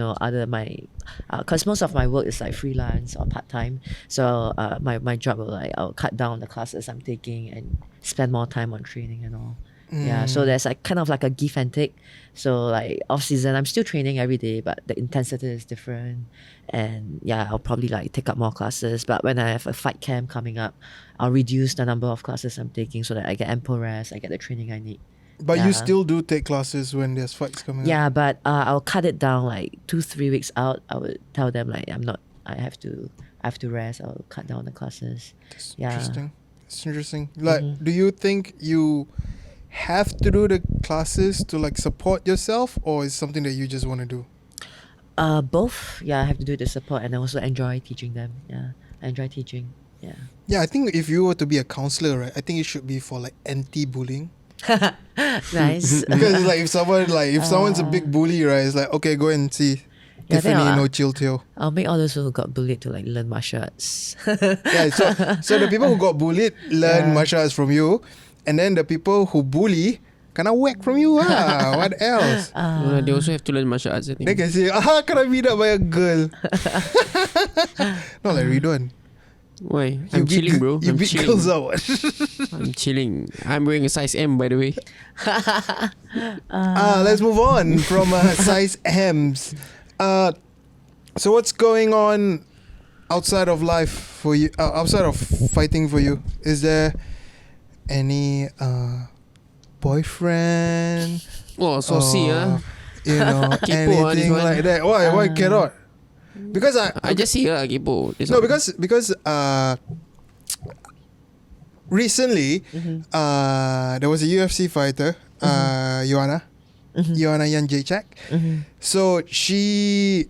because most of my work is like freelance or part time. So my job will I'll cut down the classes I'm taking and spend more time on training and all. Yeah, so there's like kind of like a give and take. So like off season, I'm still training every day, but the intensity is different. And I'll probably like take up more classes. But when I have a fight camp coming up, I'll reduce the number of classes I'm taking so that I get ample rest, I get the training I need. But you still do take classes when there's fights coming up. Yeah, but I'll cut it down like 2-3 weeks out. I would tell them like I have to rest. I'll cut down the classes. That's interesting. It's interesting. Like, do you think you have to do the classes to like support yourself, or is something that you just want to do? Both. I have to do it to support, and I also enjoy teaching them. I enjoy teaching. Yeah, I think if you were to be a counselor, right, I think it should be for like anti-bullying. Nice. Because it's like if someone's a big bully, right, it's like, okay, go and see Tiffany, no chill tail. I'll make all those who got bullied to like learn martial arts. So the people who got bullied learn martial arts from you, and then the people who bully kena whack from you. What else? They also have to learn martial arts, I think. They can say, kena beat up by a girl. Not like Ridhwan. Why? I'm chilling, bro. You I'm beat chilling. girls out. I'm chilling. I'm wearing a size M, by the way. Let's move on from size M's. So what's going on outside of life for you? Outside of fighting for you, is there any boyfriend? Oh, so see, Anything like that? Why cannot? Because I just see her kepo. No, because recently there was a UFC fighter, Joanna Yan Jacek. So she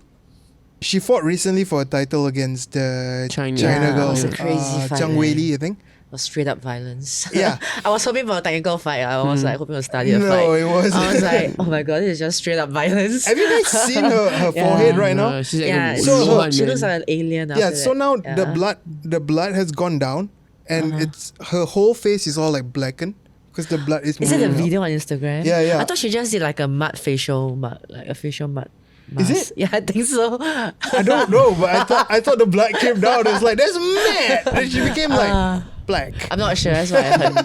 fought recently for a title against the China girl, it was a crazy fight, Zhang Weili, I think. It was straight up violence. Yeah. I was hoping for a technical fight. I was like hoping to study a fight. No, it wasn't. I was like, oh my god, this is just straight up violence. Have you guys seen her forehead right now? She's like Yeah, a So Wuhan, she man. looks like an alien. Yeah, after so that. now Yeah. the blood has gone down, and it's her whole face is all like blackened because the blood is. Is it a moving out. video on Instagram? Yeah. I thought she just did like a facial mud. Is mask. it? Yeah, I think so. I don't know, but I thought the blood came down. It's like, that's mad. Then she became like black. I'm not sure. That's what I heard.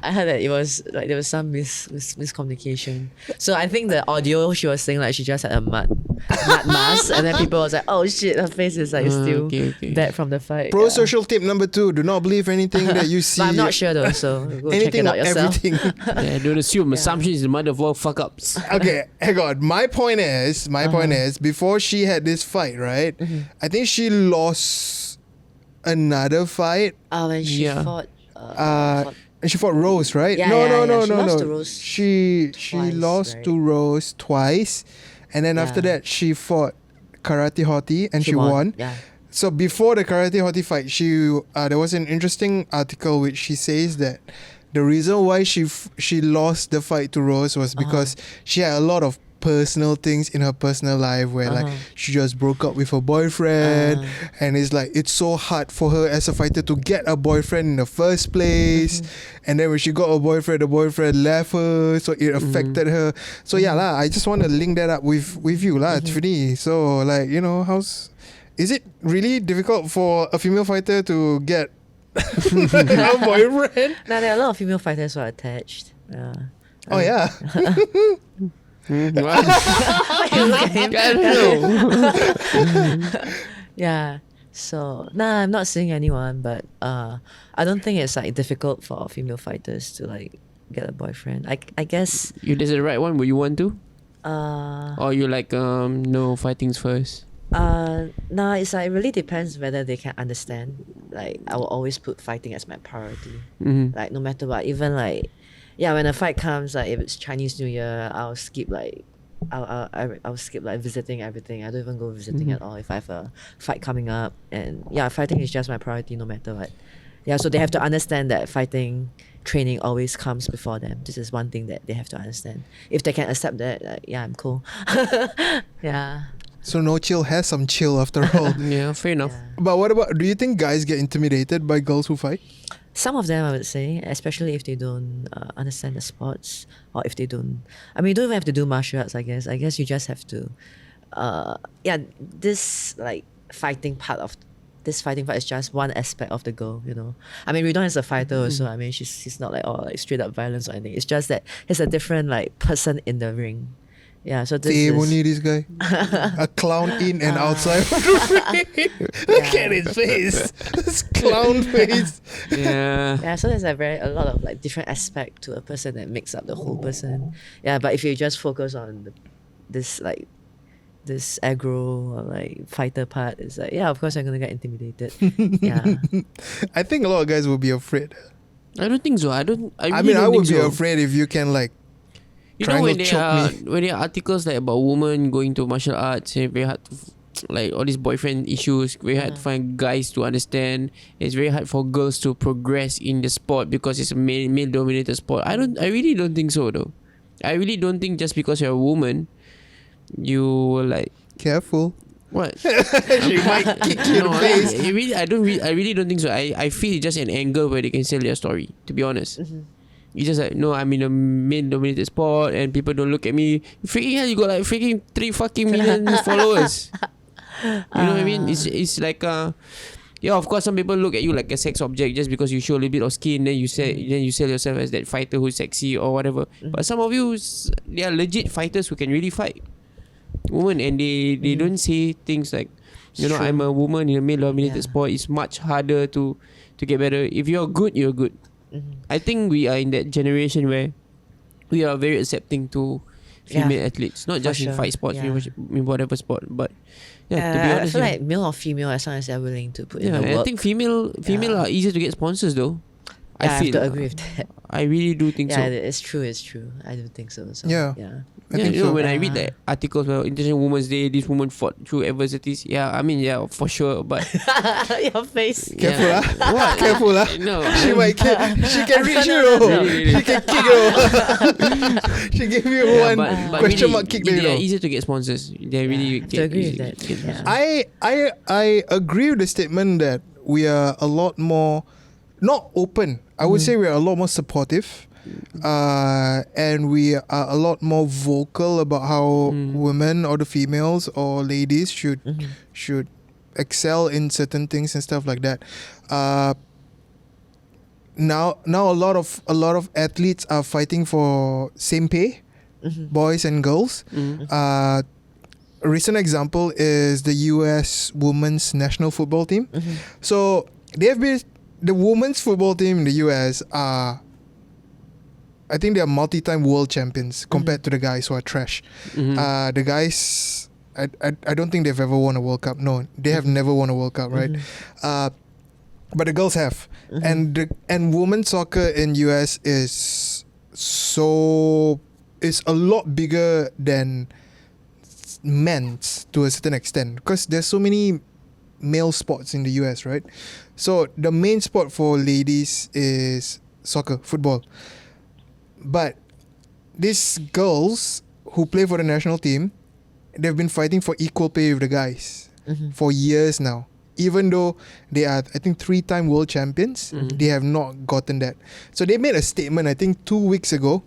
I heard that it was like there was some miscommunication. So I think the audio she was saying like she just had a mud mask, and then people was like, "Oh shit, her face is like still bad from the fight." Pro social tip number 2: do not believe anything that you see. But I'm not sure though, so go check Anything it or out yourself. everything. Yeah, don't assume. Assumption is the mother of all fuck ups. Okay, hang on. My point is, before she had this fight, right? I think she lost another fight. When she fought. And she fought Rose, right? Yeah, no. She lost to Rose She twice, lost right? to Rose twice, and then after that she fought Karate Hottie and she won. Yeah. So before the Karate Hottie fight, there was an interesting article which she says that the reason why she lost the fight to Rose was because she had a lot of personal things in her personal life where like she just broke up with her boyfriend, and it's like it's so hard for her as a fighter to get a boyfriend in the first place, and then when she got a boyfriend, the boyfriend left her, so it affected her. So yeah lah, I just want to link that up with you lah, Tiffany. So like, you know, is it really difficult for a female fighter to get a boyfriend? Now there are a lot of female fighters who are attached. Yeah. Oh yeah. Yeah. So I'm not saying anyone, but I don't think it's like difficult for female fighters to like get a boyfriend. I guess You there's the right one. Would you want to? or you like no fighting's first? it's like it really depends whether they can understand. Like I will always put fighting as my priority. Like no matter what, even like when a fight comes, like if it's Chinese New Year, I'll skip like I'll skip like visiting everything. I don't even go visiting at all if I have a fight coming up. And fighting is just my priority no matter what. Yeah, so they have to understand that fighting training always comes before them. This is one thing that they have to understand. If they can accept that, like, I'm cool. Yeah. So no chill has some chill after all. Yeah, fair enough. But what about, do you think guys get intimidated by girls who fight? Some of them, I would say, especially if they don't understand the sports, or if they don't. I mean, you don't even have to do martial arts. I guess you just have to. This like fighting part is just one aspect of the girl. You know, I mean, Ridhwan is a fighter also. I mean, she's not like like straight up violence or anything. It's just that he's a different like person in the ring. Yeah, so this only this guy. A clown in and outside of the ring. Look at his face. This clown face. Yeah. Yeah, so there's a lot of like different aspect to a person that makes up the whole person. Yeah, but if you just focus on this aggro or like fighter part, it's like, of course I'm gonna get intimidated. Yeah. I think a lot of guys will be afraid. I don't think so. I would be afraid if you can like. You know when there are articles like about women going to martial arts, it's very hard to like all these boyfriend issues. Very hard to find guys to understand. It's very hard for girls to progress in the sport because it's a male dominated sport. I really don't think so though. I really don't think just because you're a woman, you will like careful. What? She might kick you in the face. I really don't think so. I feel it's just an angle where they can sell their story. To be honest. You just like, no, I'm in a male-dominated sport and people don't look at me. Freaking hell, you got like freaking 3 fucking million followers. You know what I mean? It's like of course some people look at you like a sex object just because you show a little bit of skin, then you sell yourself as that fighter who's sexy or whatever. But some of you, they are legit fighters who can really fight. Women, and they don't say things like, I'm a woman in a male-dominated sport. It's much harder to get better. If you're good, you're good. I think we are in that generation where we are very accepting to female athletes, not just in fight sports, in whatever sport. But to be honest, I feel like male or female, as long as they're willing to put in the work. I think female are easier to get sponsors though. I have to agree with that. I really do think so. Yeah, it's true. I do think so. Yeah. I think so. When I read the articles about International Women's Day, this woman fought through adversities. For sure. But your face. Careful What? Careful No, she can reach you. Really. She can kick you. She gave you one question mark kick. They are easier to get sponsors. They really to agree with that. I agree with the statement that we are a lot more not open. I would say we are a lot more supportive. And we are a lot more vocal about how women or the females or ladies should excel in certain things and stuff like that. now a lot of athletes are fighting for same pay, boys and girls. A recent example is the US women's national football team. So the women's football team in the US are, I think they are multi-time world champions compared to the guys who are trash. The guys, I don't think they've ever won a World Cup. No, they have never won a World Cup, right? But the girls have. And women's soccer in US is a lot bigger than men's to a certain extent, because there's so many male sports in the US, right? So the main sport for ladies is soccer, football. But these girls who play for the national team, they've been fighting for equal pay with the guys for years now. Even though they are, I think, 3-time world champions, they have not gotten that. So they made a statement, I think, 2 weeks ago.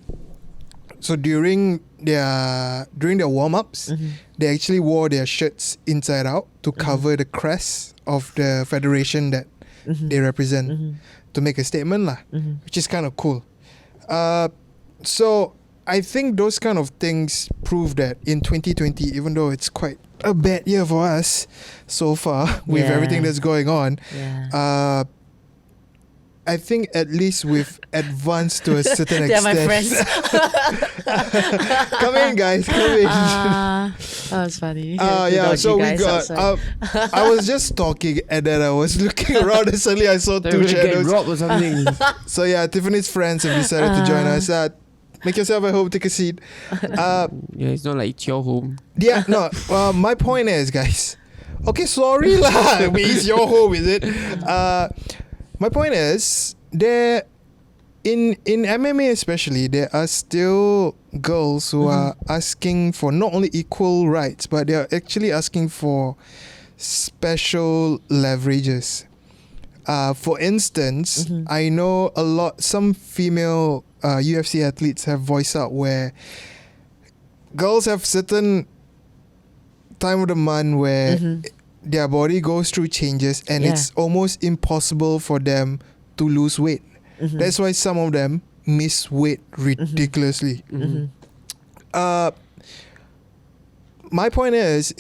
So during their warm-ups, they actually wore their shirts inside out to cover the crest of the federation that they represent, to make a statement lah, which is kind of cool. So I think those kind of things prove that in 2020, even though it's quite a bad year for us so far with everything that's going on, I think at least we've advanced to a certain extent. They're my friends. Come in, guys. Come in. That was funny. So we got. I was just talking, and then I was looking around, and suddenly I saw two shadows. Robbed or something. So Tiffany's friends have decided to join us. Make yourself at home. Take a seat. It's not like it's your home. Yeah, no. My point is, guys. Okay, sorry lah. It's your home, is it? My point is, there in MMA especially, there are still girls who are asking for not only equal rights, but they are actually asking for special leverages. For instance, I know some female UFC athletes have voiced out where girls have certain time of the month where their body goes through changes, and it's almost impossible for them to lose weight. That's why some of them miss weight ridiculously. My point is,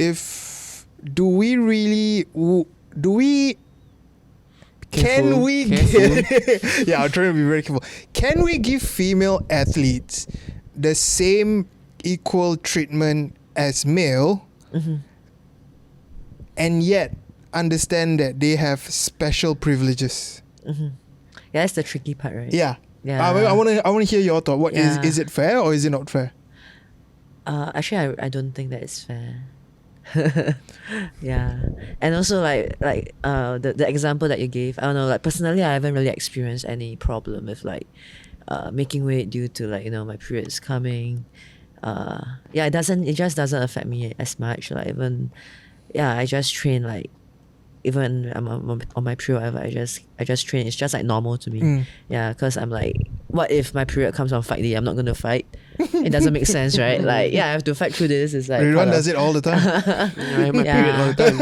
can we give, I'm trying to be very careful. Can we give female athletes the same equal treatment as male, and yet understand that they have special privileges? Yeah, that's the tricky part, right? Yeah. I want to hear your thought. What is it fair or is it not fair? Actually, I don't think that is fair. And also like the example that you gave, I don't know, like personally I haven't really experienced any problem with like making weight due to like, my periods coming. It just doesn't affect me as much. Like even I just train, like even I'm on my period, whatever, I just train. It's just like normal to me. Because I'm like, what if my period comes on fight day? I'm not going to fight. It doesn't make sense, right? Like, I have to fight through this. It's like Ridhwan does it all the time. I have my period all the time.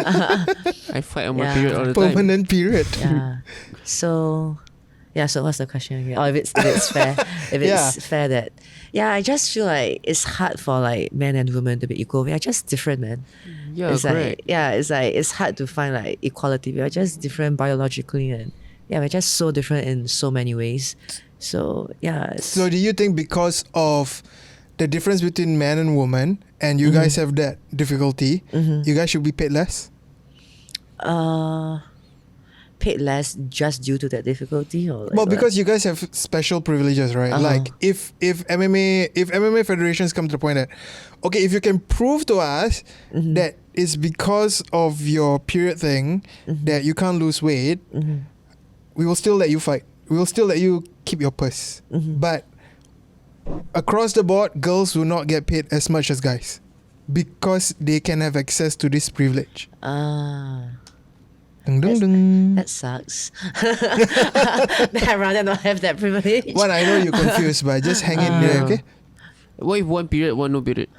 I fight on my period all the time. Permanent period. So what's the question again? Oh, if it's fair. If it's fair that I just feel like it's hard for like men and women to be equal. We are just different, man. Yeah, correct. It's hard to find like equality. We are just different biologically, and we're just so different in so many ways. So So do you think because of the difference between man and woman, and you guys have that difficulty, you guys should be paid less? Paid less just due to that difficulty, or like because you guys have special privileges, right? Like if MMA federations come to the point that, okay, if you can prove to us that it's because of your period thing that you can't lose weight, we will still let you fight. We will still let you keep your purse. But across the board, girls will not get paid as much as guys because they can have access to this privilege. That sucks. I'd rather not have that privilege. One, I know you're confused, but just hang in there, okay? What if one period, one no period?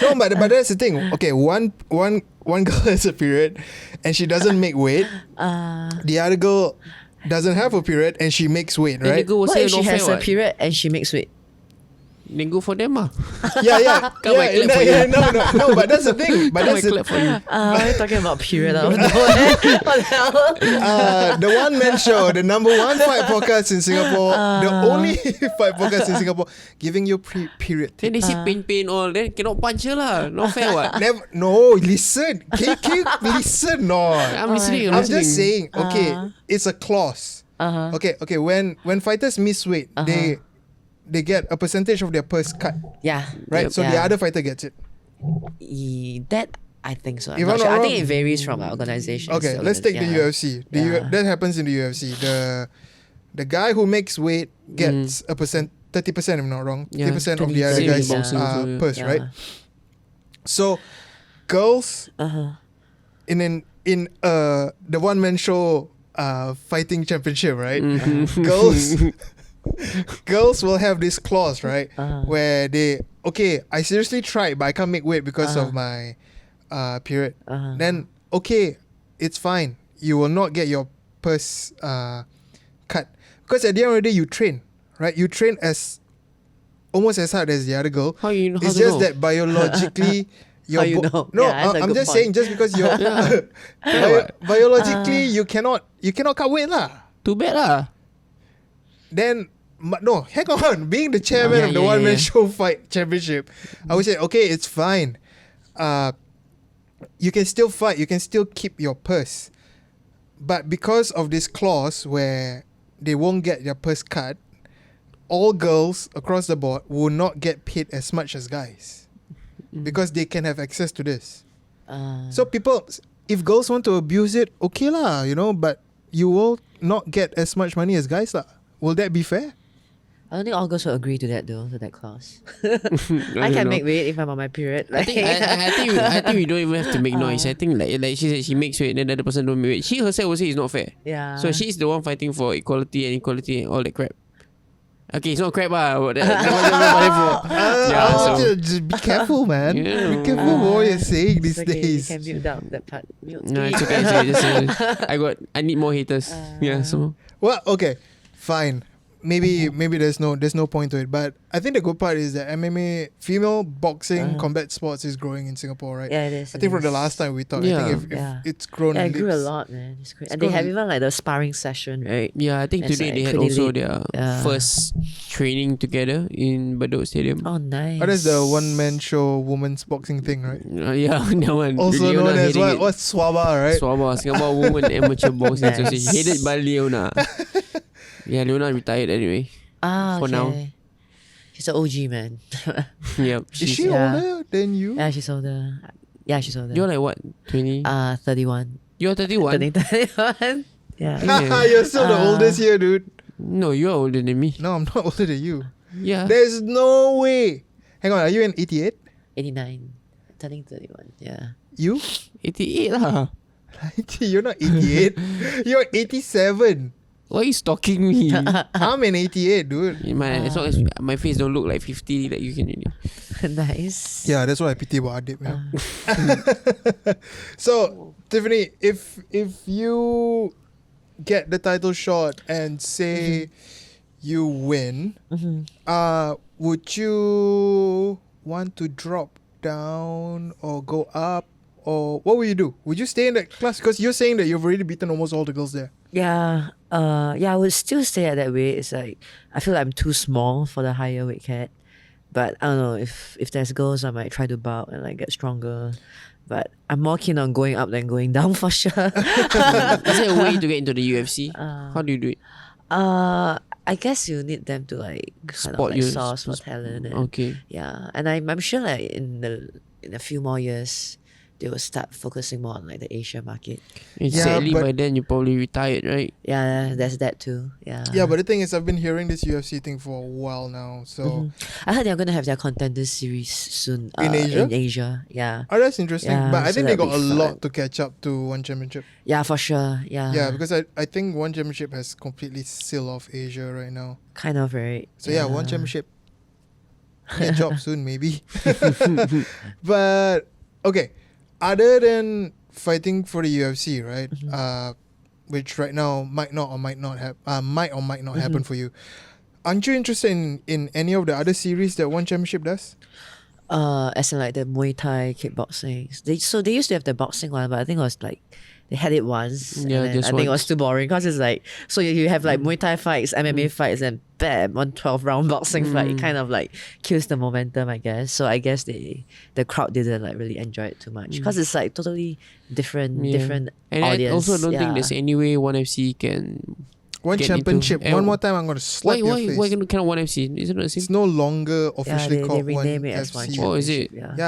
No, but that's the thing. Okay, one girl has a period and she doesn't make weight. The other girl doesn't have a period and she makes weight, Then the right? girl will What say if she no fair has a what? period and she makes weight? Then go for them Yeah. Come I clap for you. No, but that's the thing. But Come I that's the, clap for you. We're talking about period out of nowhere. What the hell? the Wan Man Show, the number one fight podcast in Singapore, the only fight podcast in Singapore, giving you period. Then they see pain all. Then cannot punch her lah. No fair what? No, listen. Can you listen? No. I'm listening. I'm just saying. Okay, it's a clause. Uh-huh. Okay. When fighters miss weight, they get a percentage of their purse cut, Yeah. right? Yep. So the other fighter gets it. That I think so. I'm If not I'm sure. not I think wrong- it varies from organization. Okay, let's take the UFC. That happens in the UFC. The guy who makes weight gets a percent, 30%. If I'm not wrong, Yeah, 30% of the 30%. other Same guy's in boxing also, yeah. purse, right? So, girls in the One Man Show fighting championship, right? Girls will have this clause, right? Where I seriously tried, but I can't make weight because of my period. Then, it's fine. You will not get your purse cut. Because at the end of the day, you train, right? You train almost as hard as the other girl. How you know? It's just that biologically... How you know? No, Yeah, that's a I'm good just point. saying, just because you're... biologically, you cannot cut weight lah. Too bad lah. Then no, hang on. Being the chairman of the One Man Show fight championship, I would say it's fine. You can still fight. You can still keep your purse, but because of this clause where they won't get their purse cut, all girls across the board will not get paid as much as guys because they can have access to this. So people, if girls want to abuse it, okay lah, but you will not get as much money as guys lah. Will that be fair? I don't think all girls will agree to that though, to that clause. I don't can know. make weight if I'm on my period. I think we don't even have to make noise. I think like she said, she makes weight, then the other person don't make weight. She herself will say it's not fair. Yeah. So she's the one fighting for equality and all that crap. Okay, it's not crap Just be careful, man. Yeah. Be careful what you're saying these It's okay, days. You can mute down that part. Mute. No, it's okay. I need more haters. So Well, okay, fine. Maybe there's no point to it, but I think the good part is that MMA female boxing combat sports is growing in Singapore, right? Yeah, it is. I think from the last time we talked, I think if it's grown. Yeah, it grew a leaps. lot, man. It's great. And they have even like the sparring session, right? yeah, I think It's today like they had pretty also lit. their first training together in Bedok Stadium. Oh, nice. Oh, that's the One Man Show women's boxing thing, right? Yeah, that one. Also Leona known as heading it. what's SWABA, right? SWABA, Singapore Women Amateur Boxing Nice. Association, headed by Leona. Yeah, Leona retired anyway. okay. For now. She's an OG, man. Yep. Is she older than you? Yeah, she's older. Yeah, she's older. You're like what? 20? 31. You're 31? Turning 31. Yeah. Yeah. You're still the oldest here, dude. No, you're older than me. No, I'm not older than you. Yeah. There's no way. Hang on, are you in 88? 89. Turning 31. Yeah. You? 88 lah. You're not 88. You're 87. Why are you stalking me? I'm an 88, dude. As long as my face don't look like 50, like you can really. Nice. Yeah, that's why I pity about Adib. Man. So, Tiffany, if you get the title shot and say you win, would you want to drop down or go up? Or what will you do? Would you stay in that class? Because you're saying that you've already beaten almost all the girls there. Yeah. I would still stay at that weight. It's like I feel like I'm too small for the higher weight cat. But I don't know, if there's girls, I might try to bulk and like get stronger. But I'm more keen on going up than going down for sure. Is there a way to get into the UFC? How do you do it? I guess you need them to like kind of Spot like you. source for talent. And, Okay. Yeah, and I'm sure like in a few more years, they will start focusing more on like the Asia market. Sadly, but- by then you probably retired, right? Yeah, there's that too. Yeah. Yeah, but the thing is, I've been hearing this UFC thing for a while now. So, I heard they're gonna have their contenders series soon. In Asia? In Asia, yeah. that's interesting. Yeah, but I so think they got that'll a be lot fun. to catch up to One Championship. Yeah, for sure. Yeah. Yeah, because I think One Championship has completely sealed off Asia right now. Kind of, right? So yeah, One Championship. Get job soon, maybe. But okay, other than fighting for the UFC, right? which right now might or might not happen for you. Aren't you interested in any of the other series that One Championship does? As in like the Muay Thai kickboxing. They used to have the boxing one, but I think it was like they had it once. Yeah, and then just I think it once. was too boring because it's like so you have like Muay Thai fights, MMA fights, and bam, 112-round boxing fight. It kind of like kills the momentum, I guess. So I guess the crowd didn't like really enjoy it too much because it's like totally different And audience. I also don't think Yeah. there's any way One FC can. One Get Championship. into- One more time, I'm gonna slap your face. Why cannot One FC? Isn't it the It's same? no longer Yeah, officially they called One rename it as One FC. Oh, is it? Championship,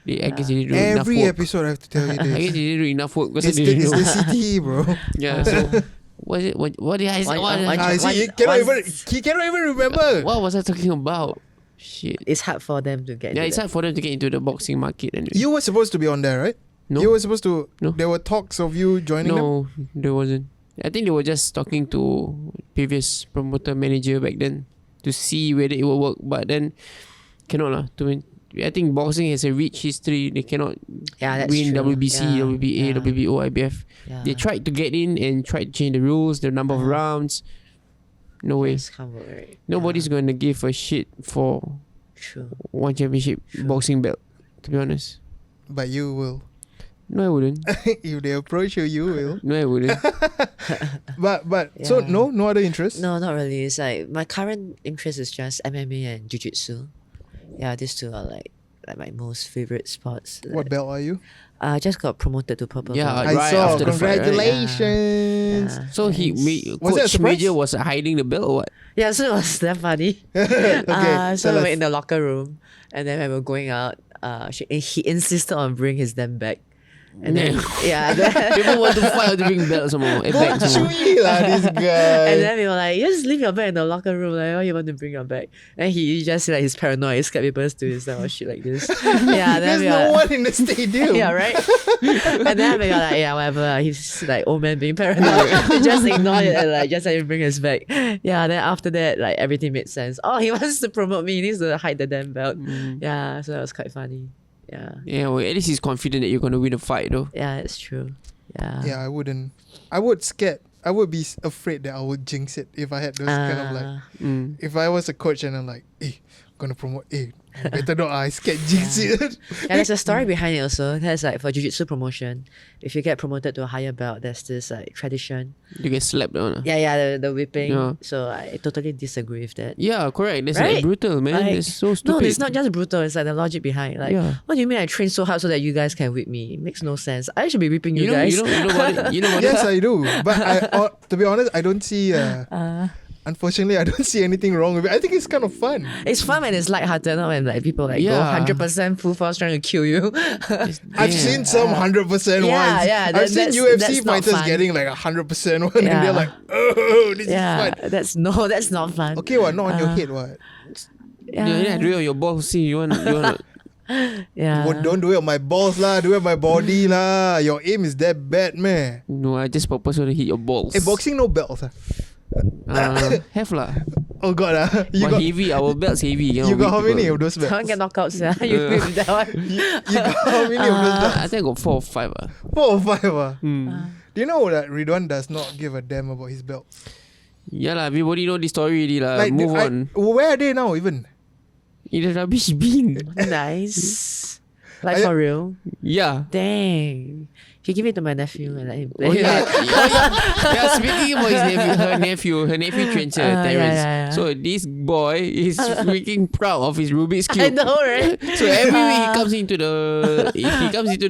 Yeah. I guess they didn't do enough Every work. episode I have to tell you I guess this. they didn't do enough work because It's they the, didn't it's know. the CTE, bro. Yeah. So what is it? What did I say? One- What, one- Ah, see, he cannot even remember. what was I talking about? Shit. It's hard for them to get. Yeah, into it's that. hard for them to get into the boxing market. Anyway. You were supposed to be on there, right? No. You were supposed to. No. There were talks of you joining them. No, there wasn't. I think they were just talking to previous promoter manager back then to see whether it will work. But then cannot lah. I think boxing has a rich history. They cannot Yeah, that's win true. WBC, Yeah, WBA, yeah. WBO, IBF. Yeah. They tried to get in and tried to change the rules, the number of rounds. No way. It's can't work, right? Nobody's going to give a shit for True. one championship boxing belt, to be honest. But you will. No, I wouldn't. If they approach you, you will. No, I wouldn't. But so Yeah. no other interest. No, not really. It's like my current interest is just MMA and Jiu-Jitsu. Yeah, these two are like my most favorite sports. What belt are you? I just got promoted to purple Yeah, belt. I right saw. after the fight, right? Congratulations. Yeah. So he Yes. Was that a Coach surprise? Major was hiding the belt or what? Yeah, so it was that funny. Okay, So tell we were us. in the locker room, and then when we were going out, he insisted on bring his damn bag. And then, yeah. People want to fight to bring belts some more. Back some more. Chui lah, this guy. And then we were like, you just leave your bag in the locker room. Like, why you want to bring your bag? And he just like he's paranoid. He's scared people do this or shit like this. Yeah, then There's we no were, one in the stadium. yeah, right. And then we were like, yeah, whatever. He's like old man being paranoid. He just ignored it and like just let him bring his bag. Yeah. Then after that, like everything made sense. Oh, he wants to promote me. He needs to hide the damn belt. Yeah. So that was quite funny. Yeah. Yeah, well, at least he's confident that you're going to win the fight though. Yeah, it's true. Yeah. Yeah, I wouldn't. I would scared. I would be afraid that I would jinx it if I had those kind of like. Mm. If I was a coach and I'm like, I'm gonna promote. Better not. I scared jinx it. Yeah, there's a story behind it also. There's like for jiu-jitsu promotion, if you get promoted to a higher belt, there's this like tradition. You get slapped on. Yeah, the whipping. Yeah. So I totally disagree with that. Yeah, correct. That's Right? like brutal, man. Like, That's so stupid. No, it's not just brutal. It's like the logic behind. Like, Yeah. what do you mean I train so hard so that you guys can whip me? It makes no sense. I should be whipping you, You know, guys. you know about it. You know about Yes, it. I do. But to be honest, I don't see. Unfortunately, I don't see anything wrong with it. I think it's kind of fun. It's fun when it's lighthearted, not when like people like go Yeah. 100% full force trying to kill you. I've seen some 100% ones. yeah, I've seen that's UFC not fighters fun. getting like 100% one, and Yeah. they're like, "Oh, this is Yeah, fun." that's not fun. Okay, what? Not on your head, what? Yeah, do it on your balls. See, you want. Yeah. Well, don't do it on my balls lah. Do it on my body lah. Your aim is that bad, man. No, I just purposely hit your balls. Hey, boxing no belts. Have lah. Oh god, you But got heavy. Our belts heavy. you got how many of those belts? Someone get knockouts, yeah. You whip that one. You got how many of those belts? I think I got 4 or 5. 4 or 5 Hmm. Do you know that Ridhwan does not give a damn about his belt? Yeah lah, everybody know this story already lah. Like, Move on. Where are they now even? In the rubbish bin. Nice. Like Are for real? Yeah. Dang. You give it to my nephew and let him play. Oh yeah. Yeah, speaking about her nephew trains her, Yeah, Terrence. yeah. So this boy is freaking proud of his Rubik's I Cube. know, right? So every week he comes into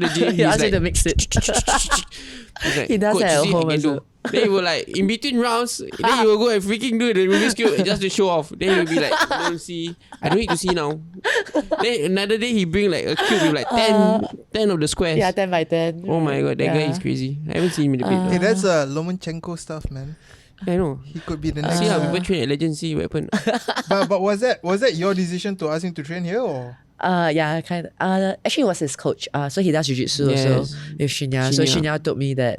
the gym, He he's asks you like, to mix it. he's like, He does "Coach, that at see, I home can also. do." Then he will like in between rounds, then he will go and freaking do the Rubik's Cube just to show off. Then he'll be like, "Don't see, I don't need to see now." Then another day he bring like a cube with like 10 of the squares. Yeah, 10 by 10. Oh my god, that guy Yeah. is crazy. I haven't seen him in the pit. Hey, that's Lomachenko stuff, man. I know. He could be the next. See how people train at Legend, see what happened. But was that your decision to ask him to train here or? Yeah, kind of. Actually, it was his coach. So he does jiu-jitsu Yes. also with Shinya. So Shinya. Shinya told me that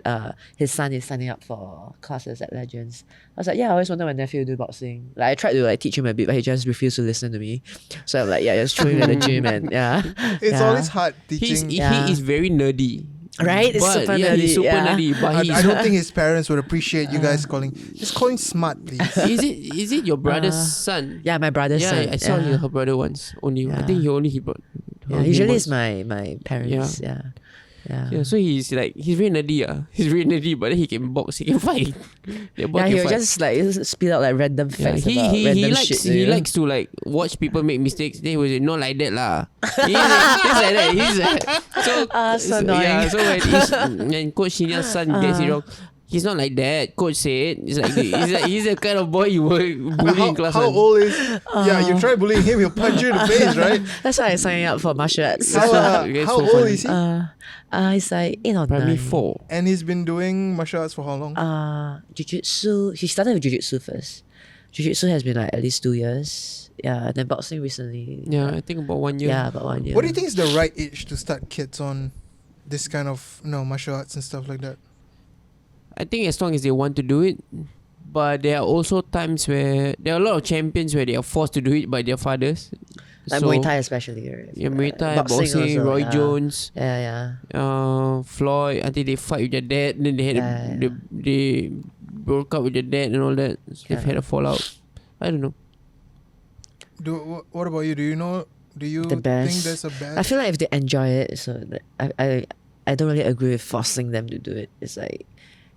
his son is signing up for classes at Legends. I was like, yeah, I always wanted my nephew to do boxing. Like I tried to like teach him a bit, but he just refused to listen to me. So I'm like, yeah, just throw him at the gym and yeah. It's Yeah. always hard teaching. Yeah. He is very nerdy. Right? It's But super yeah, nerdy. he's super yeah. nerdy. But I don't think his parents would appreciate you guys just call him smart, please. Is it your brother's son? Yeah, my brother's Yeah, son. I saw yeah. her brother once. Only I Yeah. think he brought. Yeah, him usually once. it's my parents. Yeah. Yeah, so he's very nerdy. He's very nerdy, but then he can box, he can fight. The boy Yeah, can he'll fight. just like spit out like random Yeah, facts about random shit. he likes to like watch people make mistakes. Then he was not like that lah. He's like that. He's so annoying. yeah. So when Coach Senior's son gets it wrong, he's not like that. Coach said he's the kind of boy you were bullying in class. How old is? Yeah, you try bullying him, he'll punch you in the face, right? That's why I signed up for martial arts. How It's so old funny. is he? He's like 8 or 9. Primary 4. And he's been doing martial arts for how long? Jiu-jitsu. He started with jiu-jitsu first. Jiu-jitsu has been like at least 2 years. Yeah, then boxing recently. Yeah, I think about 1 year. Yeah, about 1 year. What do you think is the right age to start kids on this kind of martial arts and stuff like that? I think as long as they want to do it. But there are also times where there are a lot of champions where they are forced to do it by their fathers. Like Muay Thai especially. Right? Yeah, Muay Thai, boxing, also, Roy yeah. Jones, Yeah. Floyd. I think they fight with their dad, and then they had they broke up with their dad and all that. So they've had a fallout. I don't know. What about you? Do you know? Do you The think best. there's a bad? I feel like if they enjoy it, so that I don't really agree with forcing them to do it. It's like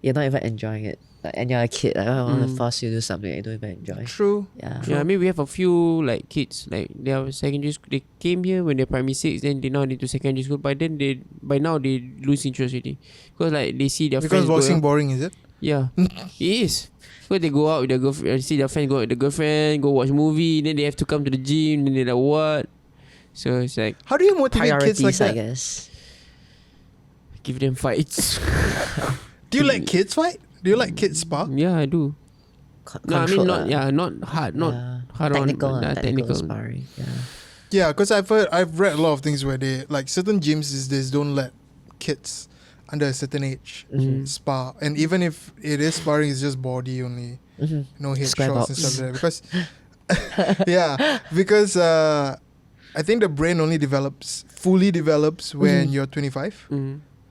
you're not even enjoying it. Like, and you're a kid. I don't want to force you to do something that you don't even enjoy. True. Yeah. Yeah, I mean we have a few like kids like they are secondary school. They came here when they're primary 6, then they now into secondary school. By now they lose interest already because like they see their Because friends go boxing out. boring, is it? Yeah, it is. Because they go out with their girlfriend, see their friends go out with the girlfriend, go watch movie, then they have to come to the gym, then they're like what? So it's like How do you motivate kids Priorities, like I that? guess. give them fights. Do you let kids fight? Do you like kids spar? Yeah, I do. No, I mean not not hard, not hard technical, on technical sparring. Yeah. Yeah, because I've read a lot of things where they like certain gyms these days don't let kids under a certain age spar, and even if it is sparring, it's just body only, no head Square shots box. and stuff like that. Because I think the brain only fully develops when you're 25.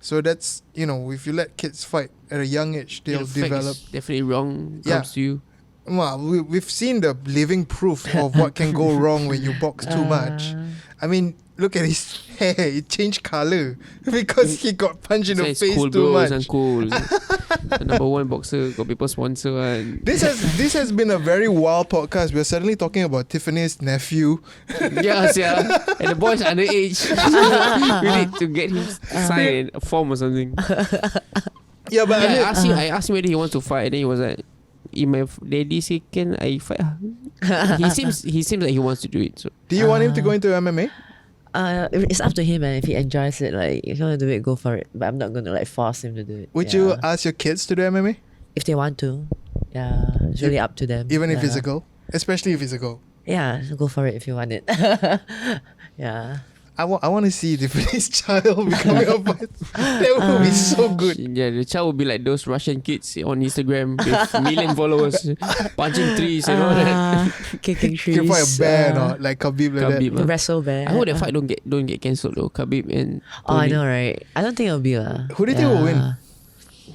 So that's if you let kids fight at a young age, they'll develop. Definitely wrong Yeah. comes to you. Well, we've seen the living proof of what can go wrong when you box too much. I mean, look at his hair; it changed color because he got punched in the It's face cool, too bro. much. It's cool. The number one boxer got people sponsor and This has been a very wild podcast. We're suddenly talking about Tiffany's nephew. yes, yeah. And the boy's underage. We need to get him sign a form or something. Yeah, but Yeah, I asked him whether he wants to fight, and then he was like, "If my daddy say can I fight?" He seems like he wants to do it. So do you want him to go into MMA? It's up to him, and if he enjoys it, like if you want to do it, go for it. But I'm not gonna like force him to do it. Would Yeah. you ask your kids to do MMA, if they want to? Yeah, it's really up to them. even if it's Yeah. a girl? Especially if it's a girl. Yeah, so go for it if you want it. Yeah. I want to see Tiffany's child becoming a fighter. That would be so good. yeah, the child will be like those Russian kids on Instagram with million followers, punching trees and all that. Kicking trees. You can fight a bear or like Khabib like Khabib, that. Wrestle bear. I hope that fight don't get cancelled though. Khabib and Oh, I Tony. know, right? I don't think it'll be Who do you think will win?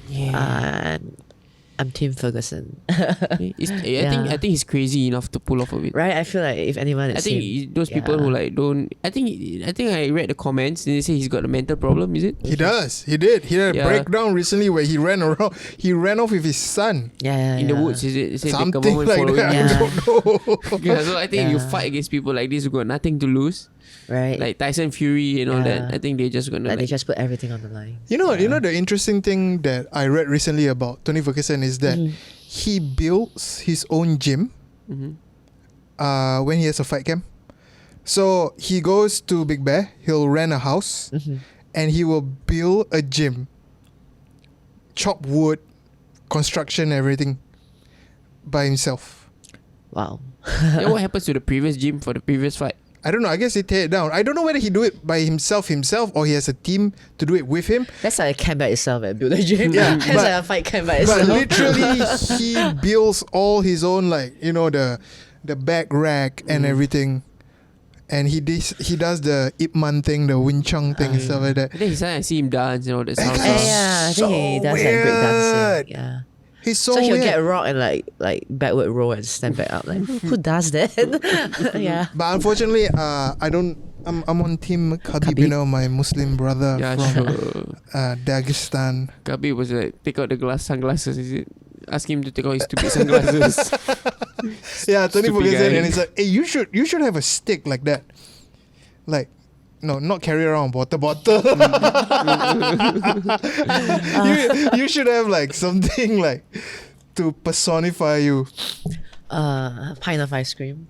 Yeah. I'm Team Ferguson. I think he's crazy enough to pull off of it. Right? I feel like if anyone I is think those people who like don't. I think I read the comments and they say he's got a mental problem. Is it? He does. He did. He had a Yeah. breakdown recently where he ran around. He ran off with his son. In the woods, is it? They say the Something government like following that. him. I don't know. Yeah, so I think if you Yeah. fight against people like this who got nothing to lose, Right? like Tyson Fury and all that, Yeah. I think they're just gonna Like like, they just put everything on the line. You know the interesting thing that I read recently about Tony Ferguson is that he builds his own gym when he has a fight camp. So he goes to Big Bear, he'll rent a house and he will build a gym, chop wood, construction, everything by himself. Wow. Then what happens to the previous gym for the previous fight? I don't know. I guess he tear it down. I don't know whether he do it by himself, or he has a team to do it with him. That's like a camp by itself at build a gym. Yeah, That's but- like a fight camp by But itself. literally, he builds all his own, like the back rack and everything. and he does the Iman thing, the Wing Chun thing and stuff like that. I think I see him dance and all that stuff. I think he does like break dancing. Yeah. He's so So he'll weird. get rock and like backward roll and stand back up. Like who does that? Yeah. But unfortunately, I'm on team Khabib, you know, my Muslim brother Yeah, from sure. Dagestan. Khabib was like, take out the sunglasses, is it? Ask him to take out his stupid sunglasses. Yeah, Tony Stupid forgets it, guy. and it's like, hey, you should have a stick like that, like. No, not carry around water bottle. you should have like something like to personify you. Pint of ice cream.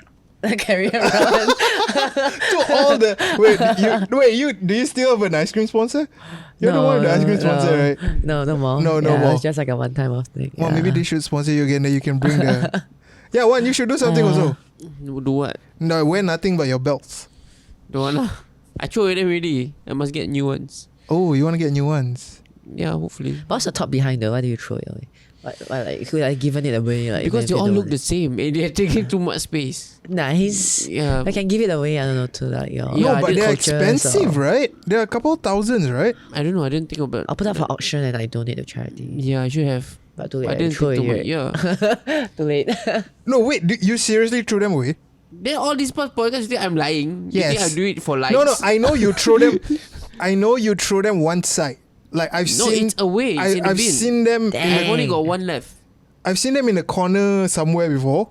Carry around. To all the do you still have an ice cream sponsor? You're the one with the ice cream sponsor, right? No more. No Yeah, more. It's just like a one-time off thing. Well, maybe they should sponsor you again. Then you can bring the. Yeah, one you should do something also. Do what? No, wear nothing but your belts. Don't want lah. I throw them already. I must get new ones. Oh, you want to get new ones? Yeah, hopefully. What's the top behind though? Why do you throw it away? Why like could I given it away? Like Because if they you all don't look want the it? same and they're taking too much space. Nice. Yeah. I can give it away. I don't know to like your. Yeah, No, but they're coaches expensive, or- right? They're a couple thousands, right? I don't know. I didn't think about. I'll put up for auction and I donate to charity. Yeah, I should have. But too I late. I didn't throw think it too here. much. Yeah. Too late. No, wait. You seriously threw them away? Then all these podcasts, you think I'm lying? You Yes. think I do it for likes? No. I know you throw them. I know you throw them one side. Like I've No, seen. it's away. It's in the I've bin. seen them. Damn. I've only got one left. I've seen them in a corner somewhere before.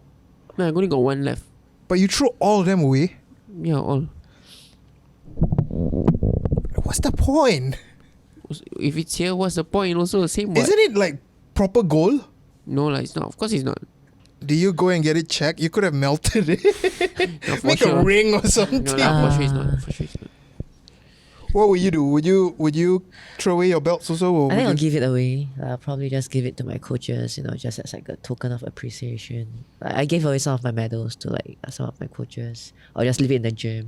No, I've only got one left. But you threw all of them away. Yeah, all. What's the point? If it's here, what's the point? Also, same what? Isn't it like proper gold? No, lah, it's not. Of course, it's not. Do you go and get it checked? You could have melted it. No, for Make sure. a ring or No, something. lah, for sure it's not. For sure it's not. What would you do? Would you throw away your belts also? Or I think I'll would you... give it away. I'll probably just give it to my coaches, just as like a token of appreciation. I gave away some of my medals to like some of my coaches, or just leave it in the gym.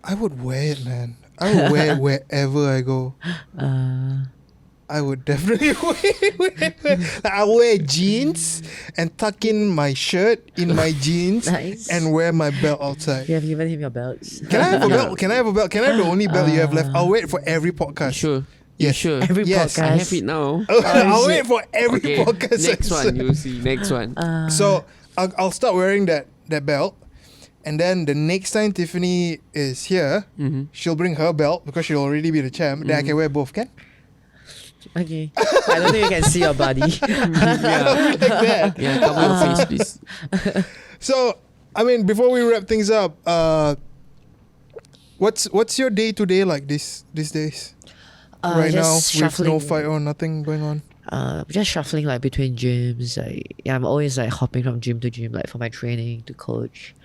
I would wear it, man. I would wear it wherever I go. I would definitely wear it. Like, I'll wear jeans and tuck in my shirt in my jeans Nice. and wear my belt outside. You have given him your belts. Can I have a belt? Can I have a belt? Can I have the only belt you have left? I'll wear it for every podcast. Sure. Yes. Sure. Every Yes. podcast. I have it now. I'll wear it for every Okay. podcast. Next episode. one, you'll see. Next one. So I'll start wearing that belt, and then the next time Tiffany is here, she'll bring her belt because she'll already be the champ. Then I can wear both, can? Okay. I don't think you can see your body. Yeah. Like that. Yeah, cover your face, please. So I mean, before we wrap things up, what's your day to day like these days? Right now, just with shuffling. no fight or nothing going on. Just shuffling like between gyms. I'm always like hopping from gym to gym, like for my training to coach.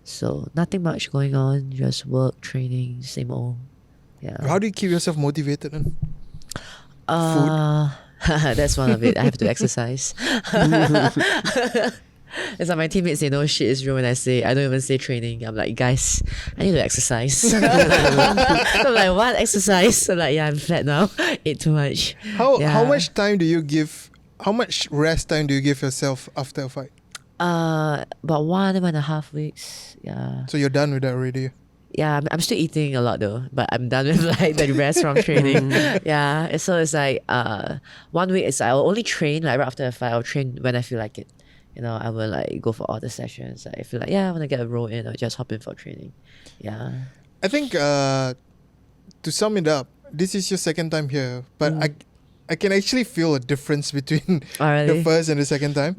So nothing much going on. Just work, training, same old. Yeah. How do you keep yourself motivated then? That's one of it. I have to exercise. It's like my teammates say no shit is real when I don't even say training. I'm like, guys, I need to exercise. I'm like, what exercise? I'm like, yeah, I'm fat now. Ate too much. How much time do you give? How much rest time do you give yourself after a fight? About 1.5 weeks. Yeah. So you're done with that already. Yeah, I'm still eating a lot though, but I'm done with like the rest from training. Yeah, so it's like 1 week is I'll only train like right after a fight. I'll train when I feel like it. I will like go for all the sessions. I feel like I want to get a roll in, or just hop in for training. Yeah. I think to sum it up, this is your second time here, but I can actually feel a difference between Oh, really? the first and the second time.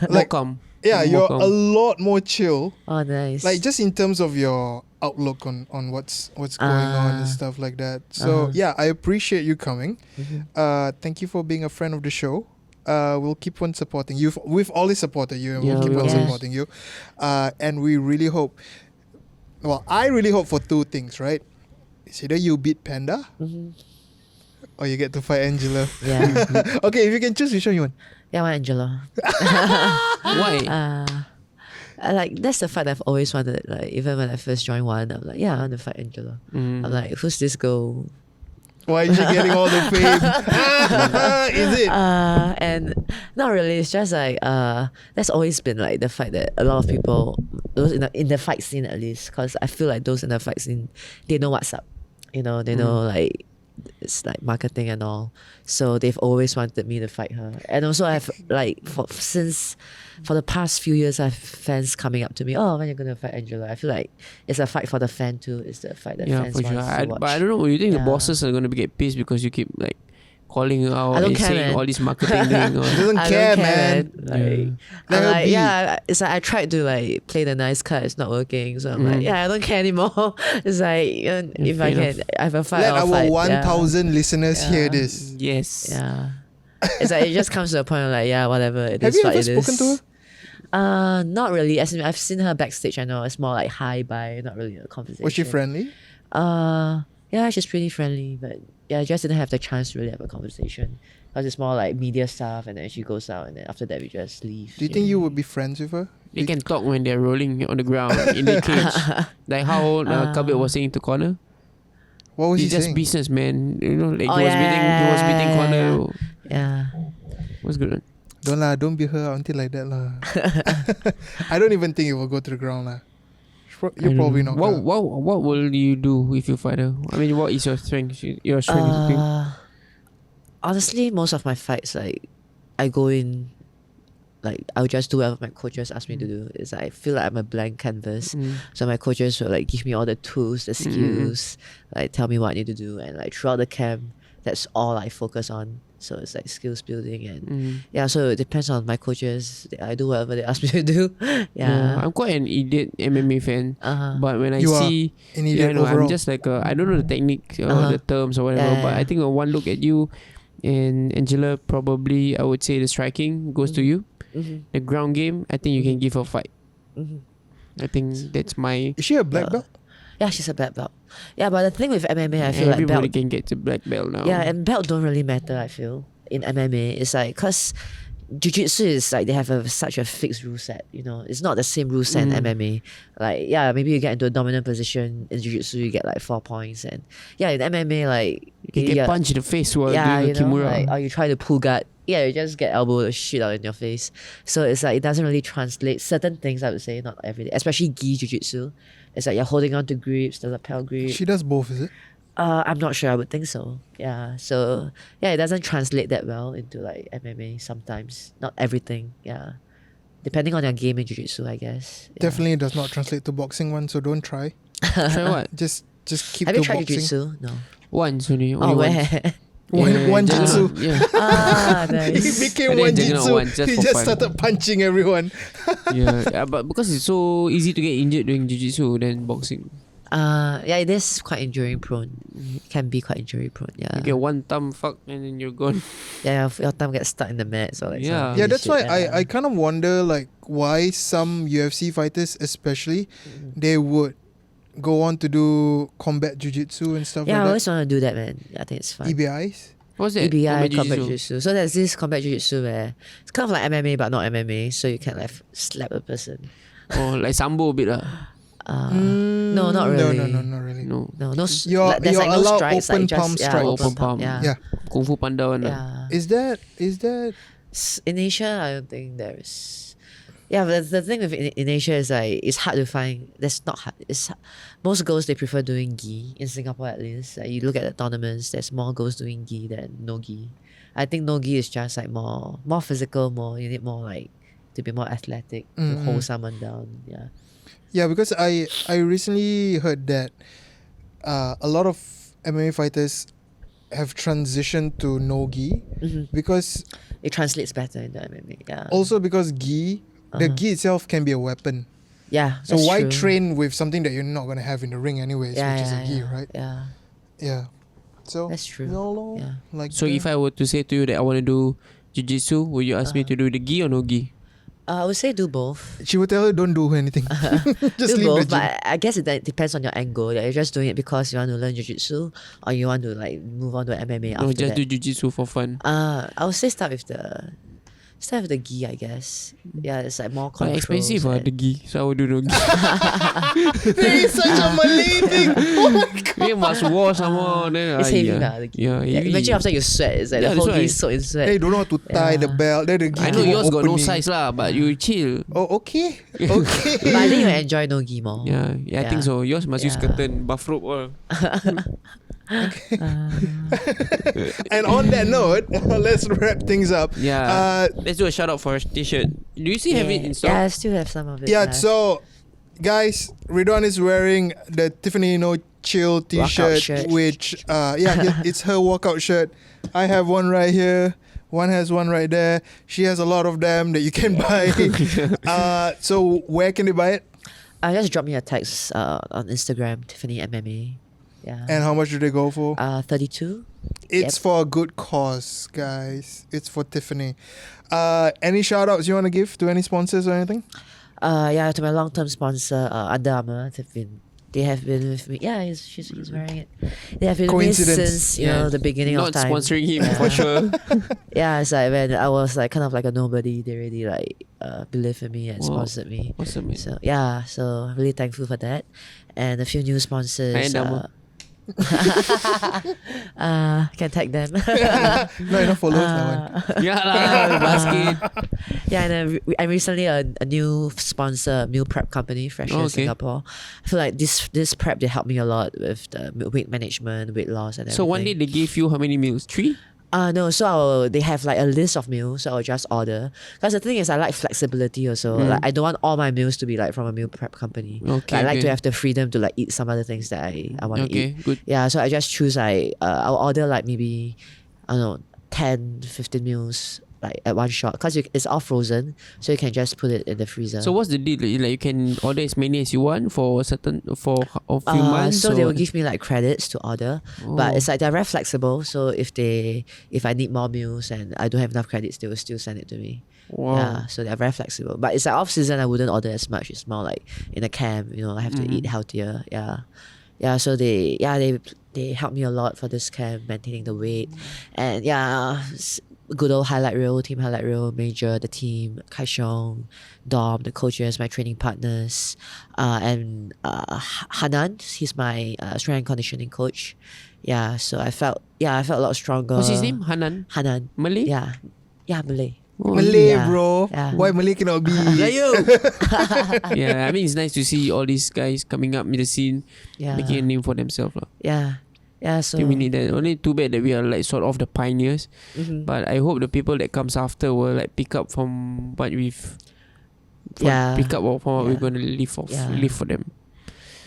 More calm. Yeah, More you're calm. a lot more chill. Oh, nice. Like just in terms of your outlook on what's going on and stuff like that. So yeah, I appreciate you coming. Thank you for being a friend of the show. We'll keep on supporting you. We've always supported you, and Yeah, we'll keep we on will. supporting you. And we really hope. Well, I really hope for two things, right? It's either you beat Panda, or you get to fight Angela. Yeah. Okay, if you can choose, which one you want? Yeah, I want Angela. Why? Like that's the fight I've always wanted. Like even when I first joined one, I'm like, yeah, I want to fight Angela. I'm like, who's this girl? Why is she getting all the fame? Is it? And not really. It's just like that's always been like the fact that a lot of people, those in the fight scene at least, because I feel like those in the fight scene, they know what's up. They know like it's like marketing and all. So they've always wanted me to fight her. And also I've like for the past few years I have fans coming up to me, oh, when you're gonna fight Angela. I feel like it's a fight for the fan too. It's the fight that fans for sure. want to watch. But I don't know, you think the Yeah. bosses are gonna get pissed because you keep like calling her out I don't and care, saying man. all this marketing thing or She doesn't I care, don't man. Like, Let I'm her like, be. yeah, it's like I tried to like play the nice card, it's not working. So I'm like, yeah, I don't care anymore. It's like, if I fair can, I have a fight. Let I'll our fight. 1,000 listeners hear this. yes. Yeah. It's like it just comes to a point of like, yeah, whatever. It Have is you what ever it is. spoken to her? Not really. As in, I've seen her backstage. I know it's more like hi, bye, not really a conversation. Was she friendly? Yeah, she's pretty friendly, but yeah, I just didn't have the chance to really have a conversation. Because it's more like media stuff, and then she goes out, and then after that we just leave. Do you think you would be friends with her? They can talk when they're rolling on the ground in the cage. Like how Kabir was saying to Connor. What was he He's just saying? business, man. Like Oh, he was beating yeah. Connor. Yeah. Was good. Don't be her until like that lah. I don't even think it will go to the ground lah. You're probably not. What will you do if you fight her? I mean, what is your strength? Your strength. you think? Honestly, most of my fights, like, I go in, like, I'll just do whatever my coaches ask me to do. It's like, I feel like I'm a blank canvas. So my coaches will, like, give me all the tools, the skills, like, tell me what I need to do. And, like, throughout the camp, that's all I focus on. So it's, like, skills building. And, yeah, so it depends on my coaches. I do whatever they ask me to do. Yeah. I'm quite an idiot MMA fan. But when I You are see... an idiot I know, overall. I'm just like... I don't know the technique or the terms or whatever. Yeah, but yeah. I think one look at you and Angela, probably, I would say the striking goes to you. The ground game, I think you can give her a fight. I think that's my... Is she a black belt? Yeah, she's a black belt. Yeah, but the thing with MMA, I feel like Everybody belt... can get to black belt now. Yeah, and belt don't really matter, I feel, in MMA. It's like, because jiu-jitsu is like, they have such a fixed rule set, It's not the same rule set in MMA. Like, yeah, maybe you get into a dominant position in jiu-jitsu, you get like 4 points. And yeah, in MMA, like... You can get punched in the face while doing a kimura. Like, or you try to pull guard. Yeah, you just get elbow the shit out in your face. So it's like, it doesn't really translate certain things, I would say, not every day. Especially gi jiu-jitsu. It's like you're holding on to grips, the lapel grip. She does both, is it? I'm not sure. I would think so. Yeah. So yeah, it doesn't translate that well into like MMA sometimes. Not everything. Yeah. Depending on your game in jiu-jitsu, I guess. Yeah. Definitely does not translate to boxing one, so don't try. Try what? Just keep Have to you tried boxing. jiu-jitsu? No. Once only. Oh, where? One just- jitsu. Yeah. Ah, He nice. became And one then Jagannathan jitsu. won just He for just fun. started punching everyone. Yeah, but because it's so easy to get injured doing jiu-jitsu than boxing. Yeah, it is quite injury prone. It can be quite injury prone. Yeah. You get one thumb fuck and then you're gone. Yeah, your thumb gets stuck in the mat. So like Yeah. some Yeah, that's why shit, I kind of wonder like why some UFC fighters especially they would go on to do combat jiu-jitsu and stuff Yeah, I like always want to do that, man. I think it's fun. that. EBIs. What's that? EBI combat jiu-jitsu? jiu-jitsu. So there's this combat jiu-jitsu where it's kind of like MMA but not MMA. So you can like slap a person. Oh, like sambo a bit lah. No, not really. No, not really. No. No, no. You're- There's you're like no allowed strikes. open Like just, palm yeah, strikes. Open palm. Yeah. Yeah. Kung Fu Panda one lah. Yeah. Is that In Asia, I don't think there is. Yeah, but the thing with in Asia is like it's hard to find. That's not hard. Most girls they prefer doing gi in Singapore at least. Like, you look at the tournaments, there's more girls doing gi than no gi. I think no gi is just like more physical. You need more like to be more athletic to hold someone down. Yeah. Yeah, because I recently heard that a lot of MMA fighters have transitioned to no gi because It translates better into MMA. Yeah. also because gi the gi itself can be a weapon. Yeah. So that's why true. train with something that you're not gonna have in the ring anyways, Yeah, which is a yeah, gi, yeah. right? Yeah. Yeah. So That's true. YOLO, Yeah. like So that. if I were to say to you that I want to do jiu-jitsu, would you ask me to do the gi or no gi? I would say do both. she would tell her don't do anything. Just Do leave both, the gym. but I guess it depends on your angle. Like, you're just doing it because you want to learn jiu-jitsu or you want to like move on to MMA No, after just that. do jiu-jitsu for fun. I would say start Still have the ghee, I guess. Yeah, it's like more Quite controls. expensive, the ghee. So I would do the ghee. That is such a Malay thing. Oh my god. You must wash some more. Then, It's heavy, yeah. the ghee. Yeah, heavy. Imagine after you sweat, it's like Yeah, the whole that's ghee why. soaked in sweat. They don't know how to tie the belt. Then the ghee I know keep yours got no opening. size lah, but you chill. Oh, okay. Okay. But I think you enjoy no ghee more. Yeah, I think so. Yours must use Yeah. curtain, bathrobe all. And on that note, let's wrap things up. Yeah. Let's do a shout out for a t-shirt. Do you still have it in stock? Yeah, I still have some of it. Yeah, left. so guys, Ridhwan is wearing the Tiffany No Chill t-shirt, shirt. which it's her workout shirt. I have one right here. One has one right there. She has a lot of them that you can buy. So where can they buy it? Just drop me a text on Instagram, Tiffany MMA. Yeah. And how much do they go for? 32. It's for a good cause, guys. It's for Tiffany. Any shout outs you want to give to any sponsors or anything? To my long-term sponsor, Under Armour. They have been with me. Yeah, he's wearing it. They have been with me Coincidence. since the beginning Not of time. sponsoring him for sure. Yeah, it's like when I was like kind of like a nobody, they really like believed in me and sponsored me. Awesome, man. So yeah, so I'm really thankful for that. And a few new sponsors. And Can tag them. No, enough followers. That one. Yeah lah, basket. Yeah, and then I recently a new sponsor, meal prep company, Fresh in Singapore. I feel like this prep they helped me a lot with the weight management, weight loss, and everything. So one day they gave you how many meals? 3? No, so they have like a list of meals, so I'll just order. Because the thing is, I like flexibility also. Like I don't want all my meals to be like from a meal prep company. Okay, I like to okay. have the freedom to like eat some other things that I want to Okay, eat. good. Yeah, so I just choose like I'll order like maybe I don't know 10, 15 meals like at one shot because it's all frozen, so you can just put it in the freezer. So what's the deal? Like you can order as many as you want for a few months. So they or- will give me like credits to order, Oh. but it's like they're very flexible. So if I need more meals and I don't have enough credits, they will still send it to me. Wow. Yeah, so they're very flexible. But it's like off season, I wouldn't order as much. It's more like in a camp, I have to eat healthier. Yeah. So they helped me a lot for this camp, maintaining the weight, and good old highlight reel, team highlight reel, Major, the team, Kai Xiong, Dom, the coaches, my training partners, and Hanan, he's my strength and conditioning coach. Yeah, so I felt a lot stronger. What's his name? Hanan? Hanan. Malay? Yeah, Malay. Oh, Malay, Yeah. bro. Yeah. Why Malay cannot be? Yeah, I mean it's nice to see all these guys coming up in the scene, Yeah. making a name for themselves. Yeah. So I think we need that. Only too bad that we are like sort of the pioneers. But I hope the people that comes after will like pick up from what we've pick up from what we're gonna leave for them.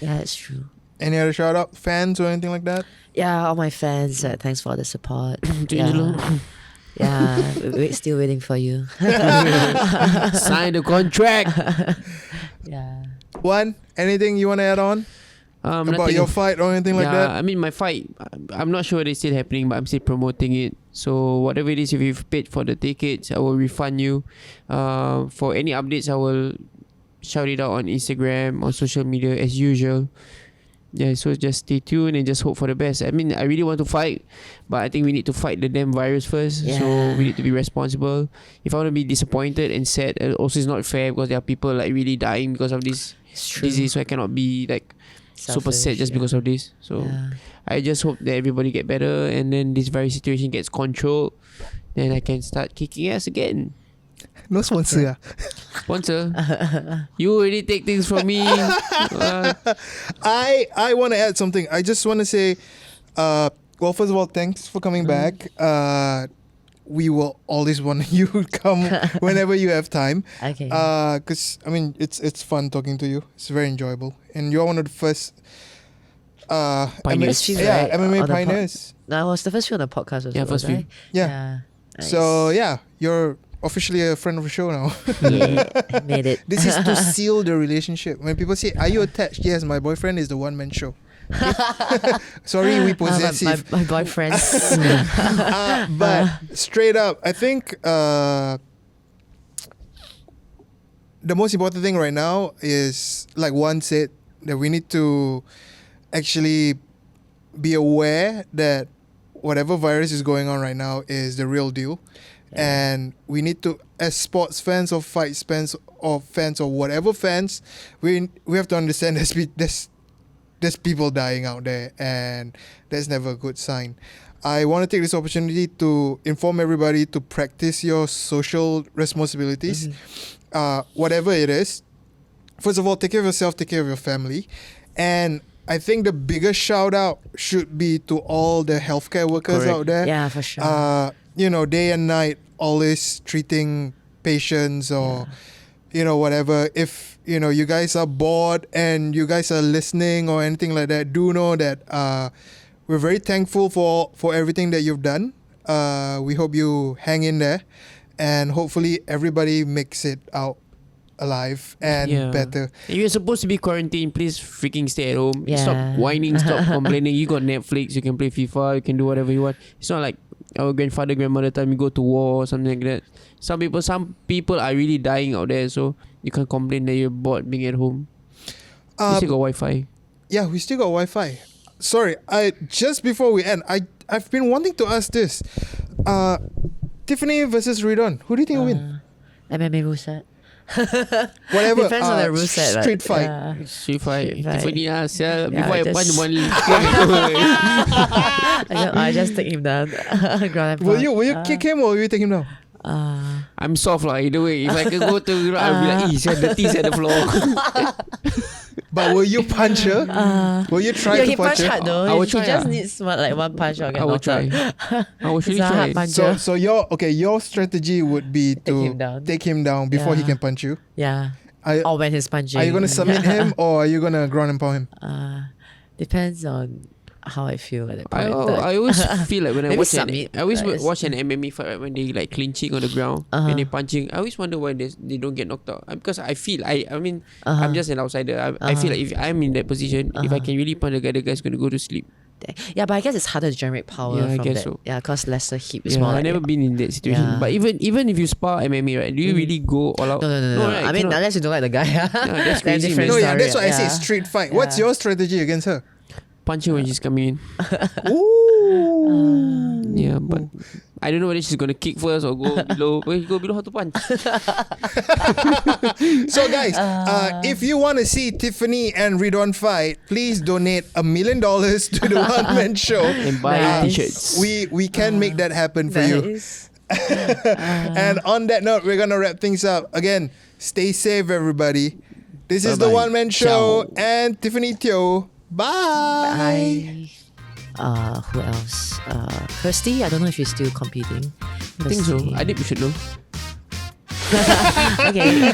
Yeah, it's true. Any other shout out? Fans or anything like that? Yeah, all my fans, thanks for the support. Angelo. Yeah, still waiting for you. Sign the contract. Yeah. One, anything you want to add on? About nothing. your fight or anything like that? I mean my fight, I'm not sure it's still happening, but I'm still promoting it. So whatever it is, if you've paid for the tickets, I will refund you. For any updates, I will shout it out on Instagram, on social media as usual. Yeah, so just stay tuned and just hope for the best. I mean, I really want to fight, but I think we need to fight the damn virus first. Yeah. So we need to be responsible. If I want to be disappointed and sad, also it's not fair because there are people like really dying because of this It's true. disease. So I cannot be like super sad Selfish, just because of this. So Yeah. I just hope that everybody get better and then this virus situation gets controlled. Then I can start kicking ass again. No sponsor. Sponsor, you already take things from me. I want to add something. I just want to say, well, first of all, thanks for coming back. We will always want you to come whenever you have time. Okay. Because I mean, it's fun talking to you. It's very enjoyable, and you're one of the first. Pioneers. MMA On the pioneers. No, I was the first few on the podcast. Yeah, first few. right? Yeah. Nice. So yeah, you're officially a friend of the show now. Yeah, I made it. This is to seal the relationship. When people say, "Are you attached?" Yes, my boyfriend is the One Man Show. Sorry, we possessive. My boyfriends. But straight up, I think the most important thing right now is, like Wan said, that we need to actually be aware that whatever virus is going on right now is the real deal. And we need to, as sports fans or fight fans or whatever fans, we have to understand there's people dying out there, and that's never a good sign. I want to take this opportunity to inform everybody to practice your social responsibilities, whatever it is. First of all, take care of yourself, take care of your family. And I think the biggest shout out should be to all the healthcare workers out there. Yeah, for sure. Day and night, always treating patients or, whatever. If, you guys are bored and you guys are listening or anything like that, do know that we're very thankful for everything that you've done. We hope you hang in there, and hopefully everybody makes it out alive and better. You're supposed to be quarantined. Please freaking stay at home. Yeah. Stop whining. Stop complaining. You got Netflix. You can play FIFA. You can do whatever you want. It's not like our grandmother time you go to war or something like that. Some people are really dying out there, so you can't complain that you're bored being at home. We still got Wi-Fi. Yeah, we still got Wi-Fi. Sorry, just before we end, I've been wanting to ask this. Tiffany versus Ridhwan. Who do you think will win? MMA rule set. Whatever. Depends on the rule set. Street fight. Yeah. Street fight. Tiffany Yeah, before I punch just- one. I just take him down. Ground and Will pound. you kick him or will you take him down? I'm soft lah either way. If I can go to I'll be like, it's dirty at the floor. But will you punch her? Will you try to he punch her? hard though. I will He try, just ah. needs one punch or get I will knocked out. try. I will surely He's a hard try. puncher. So your strategy would be to take him down before he Yeah. can punch you. Yeah. Are, Or when he's punching. are you gonna submit him or are you gonna ground and pound him? Depends on how I feel at that point. I always feel like when I Maybe watch submit, I always but watch an MMA fight, right, when they like clinching on the ground when they punching. I always wonder why they don't get knocked out. Because I feel I'm just an outsider. I feel like if I'm in that position, if I can really punch the guy's gonna go to sleep. Yeah, but I guess it's harder to generate power Yeah, I from guess that. so. Yeah, because lesser hip is Yeah, more I've like never been in that situation. Yeah. But even if you spar MMA, right, do you really go all out? No. right, I mean, cannot. unless you don't like the guy. that's Then crazy, different man. No, yeah, story, that's why I say yeah. street fight. What's your strategy against her? Punch her when she's coming in. Ooh. Yeah, but I don't know whether she's gonna kick first or go below. When you go below, how to punch? So guys, if you want to see Tiffany and Ridhwan fight, please donate $1 million to the Wan Man Show. And buy Nice. t-shirts. We can make that happen for you. Nice. And on that note, we're gonna wrap things up. Again, stay safe, everybody. This is the Bye-bye. One Man Show Ciao. and Tiffany Teo. Bye. Who else? Kirsty, I don't know if she's still competing. I think so. Kirsty. I think we should know. Okay.